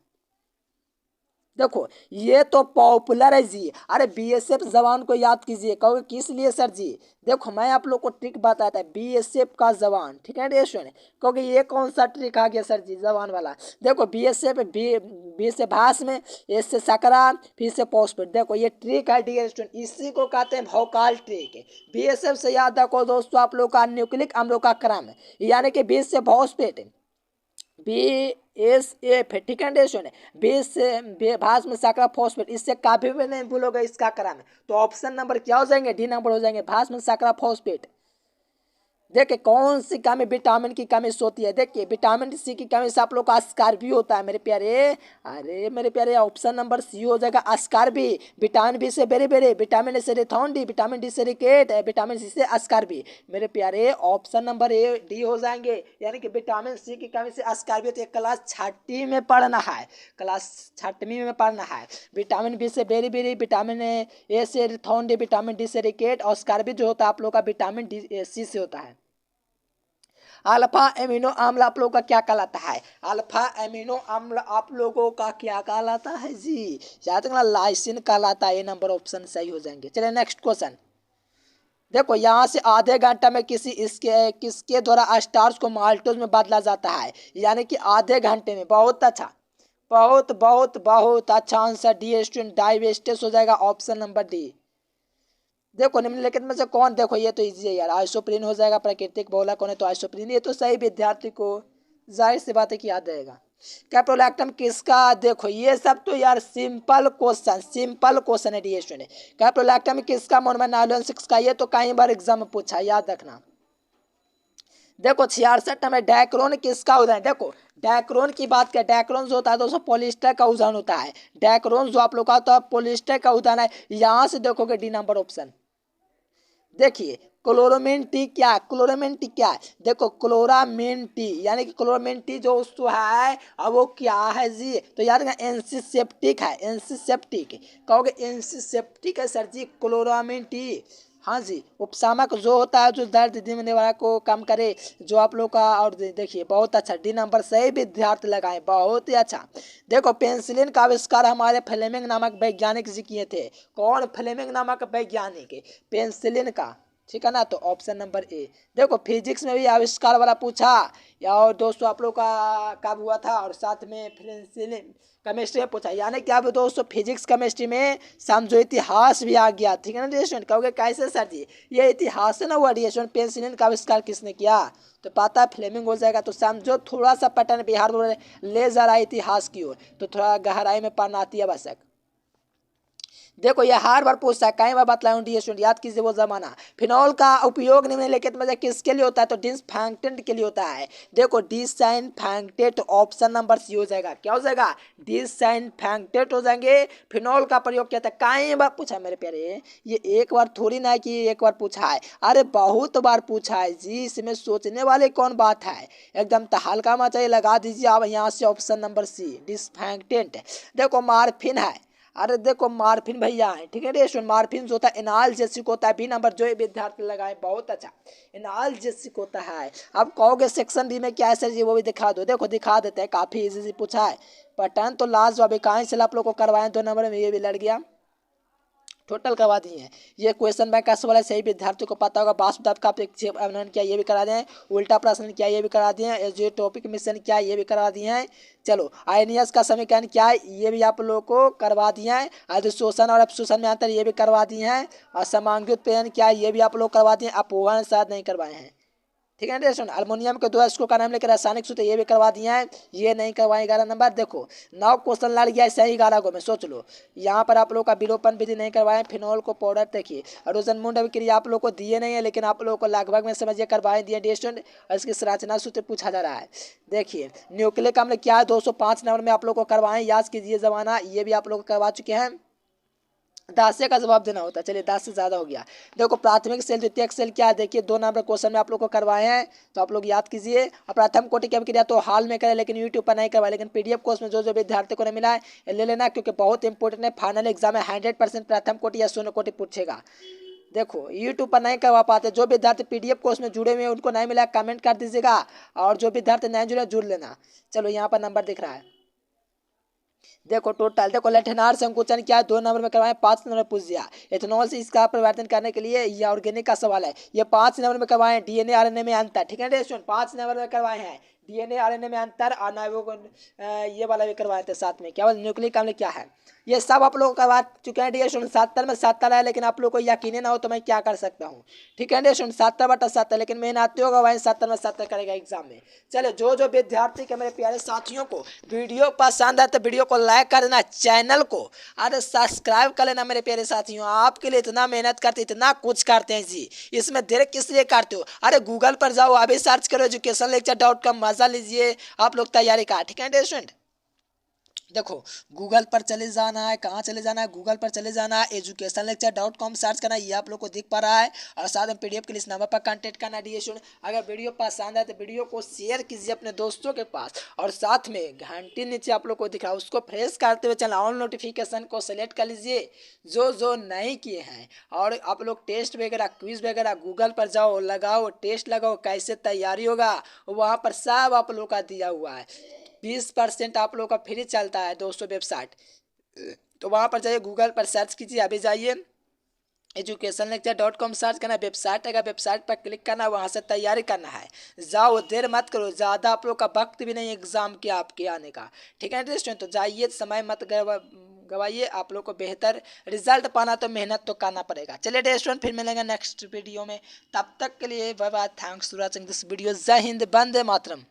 देखो ये तो पॉपुलर है जी, अरे बीएसएफ जवान को याद कीजिए, कहोगे किस लिए सर जी। देखो मैं आप लोग को ट्रिक बताता है, बीएसएफ का जवान, ठीक है रेशन, कहोगे ये कौन सा ट्रिक आ गया सर जी जवान वाला। देखो बीएसएफ बी से भास में, एस से सकरा, फिर से पॉस्पेट, देखो ये ट्रिक है डियर स्टूडेंट, इसी को कहते हैं भौकाल ट्रिक। बीएसएफ से याद रखो दोस्तों आप लोग का न्यूक्लिक अम्लों का क्रम, यानी कि 20 से फॉस्फेट, BSF, ठीक है रेशन, बेस से भास में साकरा फॉस्फेट, इससे काफी भी नहीं भूलोगे इसका क्रम। तो ऑप्शन नंबर क्या हो जाएंगे, डी नंबर हो जाएंगे, भास में साकरा फॉस्फेट। देखिए कौन सी कमी, विटामिन की कमी से होती है, देखिए विटामिन सी की कमी से आप लोग का अस्कारबी होता है मेरे प्यारे, अरे मेरे प्यारे ऑप्शन नंबर सी हो जाएगा अस्कारबी। विटामिन बी से बेरे बेरे, विटामिन ए से रिथॉन डी, विटामिन डी से रिकेट, विटामिन सी से अस्कारबी, मेरे प्यारे ऑप्शन नंबर ए डी हो जाएंगे, यानी कि विटामिन सी की कमी से अस्कारबी होती है। क्लास 6वीं में पढ़ना है, क्लास 6वीं में पढ़ना है। विटामिन बी से बेरी बेरी, विटामिन ए से रिथॉन डी, विटामिन डी से रिकेट, और अस्कारबी जो होता है आप लोग का विटामिन डी सी से होता है। अल्फा एमिनो अम्ल आप लोगों का क्या कहलाता है, अल्फा एमिनो अम्ल आप लोगों का क्या कहलाता है जी, याद रखना लाइसिन कहलाता है। ये नंबर ऑप्शन सही हो जाएंगे। चलिए नेक्स्ट क्वेश्चन, देखो यहाँ से आधे घंटा में किसके द्वारा स्टार्च को माल्टोज में बदला जाता है, यानी कि आधे घंटे में। बहुत अच्छा, बहुत बहुत बहुत अच्छा आंसर डी स्टूडेंट, डाइवेस्टेस हो जाएगा ऑप्शन नंबर डी। देखो निम्नलिखित में से कौन, देखो ये तो इजी है यार, आइसोप्रीन हो जाएगा, प्राकृतिक बहुलक कौन है तो आइसोप्रीन, ये तो सही विद्यार्थी को जाहिर सी बात है कि याद रहेगा। कैप्रोलैक्टम किसका, देखो ये सब तो यार सिंपल क्वेश्चन, सिंपल क्वेश्चन है डी स्टूडेंट। कैप्रोलैक्टम किसका मोनोमेनालोन 6 का, ये तो कई बार एग्जाम में पूछा है, याद रखना। देखो 66 में डैक्रोन किसका उदाहरण, देखो डैक्रोन की बात करें, डैक्रोन जो होता है दोस्तों पॉलिस्टर का उदाहरण होता है, डैक्रोन जो आप लोग का होता है पॉलिस्टर का उदाहरण है। यहाँ से देखोगे डी नंबर ऑप्शन। देखिए क्लोरामिन टी क्या, क्लोरामिन टी क्या है, देखो क्लोरामिन टी यानी कि क्लोरामिन टी जो वस्तु है अब वो क्या है जी, तो याद रखना एंटीसेप्टिक है, एंटीसेप्टिक, कहोगे एंटीसेप्टिक है सर जी क्लोरामिन टी। हाँ जी, उपशामक जो होता है जो दर्द देने वाला को कम करे, जो आप लोग का, और देखिए बहुत अच्छा डी नंबर सही विद्यार्थी लगाए, बहुत ही अच्छा। देखो पेंसिलिन का आविष्कार हमारे फ्लेमिंग नामक वैज्ञानिक जी किए थे, कौन, फ्लेमिंग नामक वैज्ञानिक, पेंसिलिन का, ठीक है ना, तो ऑप्शन नंबर ए। देखो फिजिक्स में भी आविष्कार वाला पूछा, या और दोस्तों आप लोग का कब हुआ था, और साथ में पेंसिलिन केमिस्ट्री में पूछा, यानी कि अब दोस्तों फिजिक्स केमिस्ट्री में समझो इतिहास भी आ गया, ठीक है ना स्टूडेंट, कहोगे कैसे सर जी, ये इतिहास से ना हुआ स्टूडेंट, पेंसिलिन का आविष्कार किसने किया, तो पता है फ्लेमिंग हो जाएगा। तो समझो थोड़ा सा पैटर्न बिहार बोल ले जा रहा है इतिहास की ओर, तो थोड़ा गहराई में पढ़ना आती है आवश्यक। देखो ये हर बार पूछता है, कई बार बतलाऊं डी स्टूडेंट, याद कीजिए वो जमाना। फिनॉल का उपयोग निम्नलिखित में से किसके लिए होता है, तो डिसइंफेक्टेंट के लिए होता है। देखो डिसइंफेक्टेंट ऑप्शन नंबर सी हो जाएगा, क्या हो जाएगा, डिसइंफेक्टेंट हो जाएंगे। फिनॉल का प्रयोग किया था, कई बार पूछा मेरे प्यारे, ये एक बार थोड़ी ना है कि एक बार पूछा है, अरे बहुत बार पूछा है जी, इसमें सोचने वाले कौन बात है, एकदम तहलका मचाइए, लगा दीजिए आप यहाँ से ऑप्शन नंबर सी डिसइंफेक्टेंट। देखो मार्फिन है, अरे देखो मार्फिन भैया है, ठीक है रेशन, मार्फिन जो होता है एनाल्जेसिक होता है, बी नंबर जो विद्यार्थी लगाए, बहुत अच्छा एनाल्जेसिक होता है। अब कहोगे सेक्शन बी में क्या है सर जी, वो भी दिखा दो, देखो दिखा देते हैं, काफी इजी पूछा है, पैटर्न तो लाजवाब, कहाँ से आप लोग को करवाए 2 नंबर में, ये भी लड़ गया, टोटल करवा दिए हैं। ये क्वेश्चन बैंक का सवाल है, सही विद्यार्थियों को पता होगा, वासुदेव का अवनयन क्या, ये भी करा दिए हैं, उल्टा प्रश्न क्या, ये भी करा दिए हैं, जो टॉपिक मिशन क्या, ये भी करा दिए हैं। चलो आयनियस का समीकरण क्या है, ये भी आप लोगों को करवा दिए हैं। अधिशोषण और अपशोषण में अंतर, ये भी करवा दिए हैं। और समांगी उत्प्रेरण क्या है, ये भी आप लोग करवा दिए हैं, अपवहन शायद नहीं करवाए हैं, ठीक है ना। अल्मोनियम के 2 स्कोर का नाम लेकर रासायनिक सूत्र, ये भी करवा दिया है, ये नहीं करवाए 11 नंबर। देखो 9 क्वेश्चन लड़ गया सही 11 को में, सोच लो। यहाँ पर आप लोग का विलोपन विधि नहीं करवाए, फिनोल को पाउडर, देखिए रोजनमुंड अभिक्रिया आप लोग को दिए नहीं है, लेकिन आप लोग को लगभग में समझिए करवाए दिए डिस्टेंट, और इसकी संरचना सूत्र पूछा जा रहा है। देखिए न्यूक्लिक अम्ल क्या है, 205 नंबर में आप लोग को करवाएं, याद कीजिए जमाना, ये भी आप लोग को करवा चुके हैं। 10 का जवाब देना होता है। चलिए 10 से ज़्यादा हो गया। देखो प्राथमिक सेल द्वितीयक सेल क्या है, देखिए 2 नंबर क्वेश्चन में आप लोग को करवाए हैं, तो आप लोग याद कीजिए। और प्रथम कोटि की अभिक्रिया तो हाल में करें, लेकिन यूट्यूब पर नहीं करवाए, लेकिन पीडीएफ कोर्स में जो जो विद्यार्थी को नहीं मिला है ये ले लेना, क्योंकि बहुत इंपॉर्टेंट है। फाइनल एग्जाम में 100% प्रथम कोटि या शून्य कोटि पूछेगा। देखो यूट्यूब पर नहीं करवा पाते, जो विद्यार्थी पीडीएफ कोर्स में जुड़े हुए हैं उनको नहीं मिला कमेंट कर दीजिएगा, और जो विद्यार्थी नहीं जुड़े जुड़ लेना। चलो यहाँ पर नंबर दिख रहा है, देखो टोटल देखो लेटनार संकुचन क्या है, 2 नंबर में करवाए, 5 नंबर पूछ दिया। इथेनॉल से इसका परिवर्तन करने के लिए ये ऑर्गेनिक का सवाल है, ये 5 नंबर में करवाए। डीएनए आरएनए में अंतर, ठीक है स्टूडेंट, 5 नंबर में करवाए हैं। डीएनए आरएनए में अंतर, और ये वाला भी करवाए थे साथ में, क्या बोल न्यूक्लिक अम्ल क्या है, ये सब आप लोग करवा चुके हैं। डी स्टूडेंट 70 में 70 है, लेकिन आप लोग को यकीन ना हो तो मैं क्या कर सकता हूँ, ठीक है डी स्टूडेंट 70/70, लेकिन मेहनती होगा वही 70 में 70 करेगा एग्जाम में। चलो जो जो विद्यार्थी के मेरे प्यारे साथियों को वीडियो पसंद है तो वीडियो को लाइक कर देना, चैनल को अरे सब्सक्राइब कर लेना मेरे प्यारे साथियों। आपके लिए इतना मेहनत करते, इतना कुछ करते हैं जी, इसमें देर किस लिए करते हो। अरे गूगल पर जाओ, अभी सर्च करो educationlecture.com, मजा लीजिए आप लोग तैयारी का, ठीक है स्टूडेंट। देखो गूगल पर चले जाना है, कहाँ चले जाना है, गूगल पर चले जाना है, educationlecture.com सर्च करना, ये आप लोग को दिख पा रहा है। और साथ में पीडीएफ के लिए इस नंबर पर कांटेक्ट करना डी स्टूडेंट। अगर वीडियो पसंद है तो वीडियो को शेयर कीजिए अपने दोस्तों के पास, और साथ में घंटी नीचे आप लोग को दिख रहा है उसको प्रेस करते हुए चैनल ऑल नोटिफिकेशन को सेलेक्ट कर लीजिए, जो जो नहीं किए हैं। और आप लोग टेस्ट वगैरह क्विज वगैरह गूगल पर जाओ, लगाओ टेस्ट, लगाओ कैसे तैयारी होगा, वहाँ पर सब आप लोग का दिया हुआ है। 20% आप लोग का फ्री चलता है दोस्तों वेबसाइट, तो वहाँ पर जाइए, गूगल पर सर्च कीजिए, अभी जाइए educationlecture.com सर्च करना, वेबसाइट आएगा, वेबसाइट पर क्लिक करना, वहाँ से तैयारी करना है। जाओ, देर मत करो, ज़्यादा आप लोग का वक्त भी नहीं एग्जाम के आपके आने का, ठीक है स्टूडेंट। तो जाइए, समय मत गवाइए, आप लोग को बेहतर रिजल्ट पाना तो मेहनत तो करना पड़ेगा। चलिए स्टूडेंट, फिर मिलेंगे नेक्स्ट वीडियो में, तब तक के लिए bye bye, thanks for watching this video. जय हिंद, वंदे मातरम।